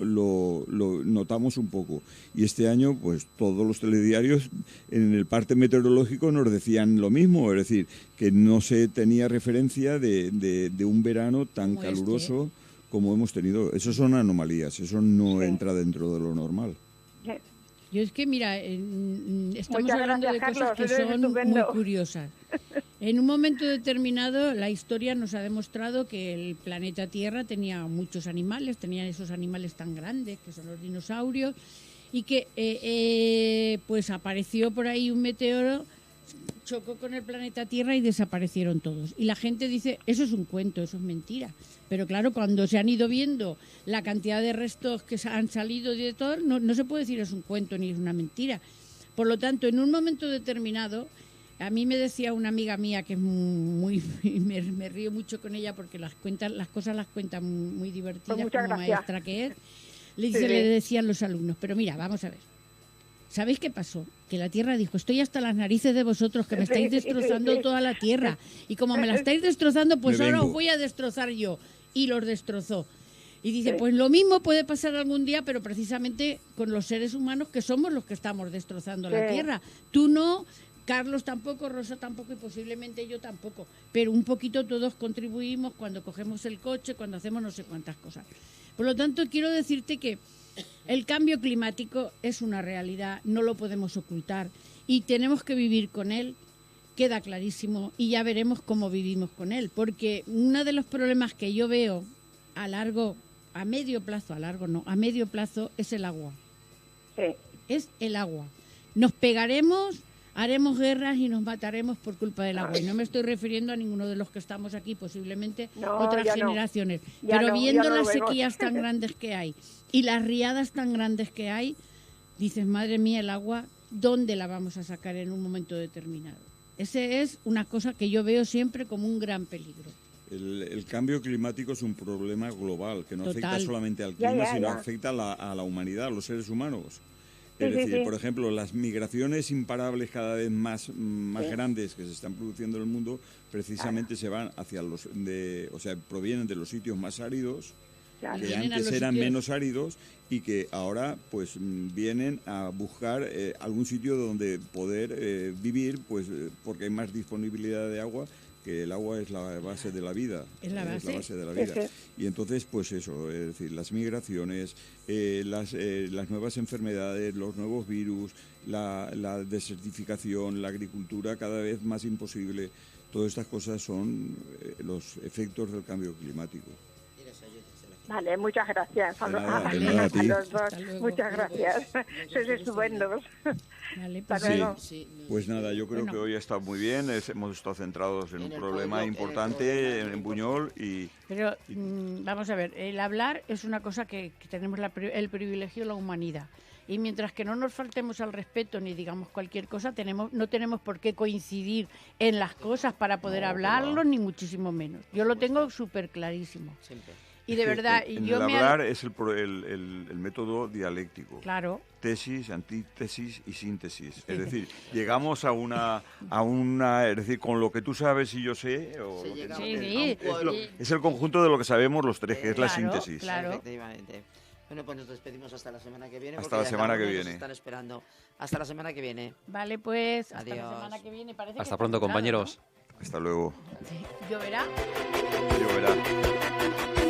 notamos un poco y este año pues todos los telediarios en el parte meteorológico nos decían lo mismo, es decir, que no se tenía referencia de un verano tan como caluroso como hemos tenido. Eso son anomalías, eso no entra dentro de lo normal. Yo es que, mira, estamos hablando de cosas que son muy curiosas. En un momento determinado, la historia nos ha demostrado que el planeta Tierra tenía muchos animales, tenían esos animales tan grandes, que son los dinosaurios, y que pues apareció por ahí un meteoro, chocó con el planeta Tierra y desaparecieron todos. Y la gente dice, eso es un cuento, eso es mentira. Pero claro, cuando se han ido viendo la cantidad de restos que han salido de todo, no se puede decir es un cuento ni es una mentira. Por lo tanto, en un momento determinado, a mí me decía una amiga mía que es muy me río mucho con ella porque las cosas las cuenta muy divertidas, pues como maestra que es. Le decían los alumnos, pero mira, vamos a ver. ¿Sabéis qué pasó? Que la Tierra dijo, estoy hasta las narices de vosotros, que me estáis destrozando toda la Tierra. Y como me la estáis destrozando, pues ahora os voy a destrozar yo. Y los destrozó. Y dice, pues lo mismo puede pasar algún día, pero precisamente con los seres humanos que somos los que estamos destrozando la Tierra. Tú no, Carlos tampoco, Rosa tampoco y posiblemente yo tampoco. Pero un poquito todos contribuimos cuando cogemos el coche, cuando hacemos no sé cuántas cosas. Por lo tanto, quiero decirte que el cambio climático es una realidad, no lo podemos ocultar y tenemos que vivir con él, queda clarísimo, y ya veremos cómo vivimos con él, porque uno de los problemas que yo veo a medio plazo es el agua. Sí. Es el agua. Nos pegaremos, haremos guerras y nos mataremos por culpa del agua. Y no me estoy refiriendo a ninguno de los que estamos aquí, posiblemente otras generaciones. Pero viendo las sequías tan grandes que hay y las riadas tan grandes que hay, dices, madre mía, el agua, ¿dónde la vamos a sacar en un momento determinado? Ese es una cosa que yo veo siempre como un gran peligro. El cambio climático es un problema global, que no afecta solamente al clima, sino afecta a la humanidad, a los seres humanos. Es decir, por ejemplo, las migraciones imparables cada vez más grandes que se están produciendo en el mundo, precisamente se van hacia provienen de los sitios más áridos, que antes eran menos áridos y que ahora pues vienen a buscar algún sitio donde poder vivir, pues porque hay más disponibilidad de agua, que el agua es la base de la vida. Es la base de la vida. Y entonces, pues eso, es decir, las migraciones, las nuevas enfermedades, los nuevos virus, la desertificación, la agricultura cada vez más imposible, todas estas cosas son los efectos del cambio climático. Vale, muchas gracias a los dos. Muchas gracias. Sois estupendos. Vale, pues nada, yo creo que hoy ha estado muy bien. Hemos estado centrados en un problema importante en Buñol. Pero vamos a ver, el hablar es una cosa que tenemos el privilegio de la humanidad. Y mientras que no nos faltemos al respeto ni digamos cualquier cosa, no tenemos por qué coincidir en las cosas para poder hablarlo, ni muchísimo menos. Yo lo tengo súper clarísimo. Siempre. Y de verdad, hablar es el método dialéctico. Claro. Tesis, antítesis y síntesis. Sí. Es decir, llegamos a una, es decir, con lo que tú sabes y yo sé. Es el conjunto de lo que sabemos los tres, que es la síntesis. Claro. Efectivamente. Bueno, pues nos despedimos hasta la semana que viene. Hasta la semana que viene. Están esperando. Hasta la semana que viene. Vale, pues. Adiós. Hasta la semana que viene. Hasta pronto, compañeros. ¿No? Hasta luego. ¿Lloverá? Lloverá.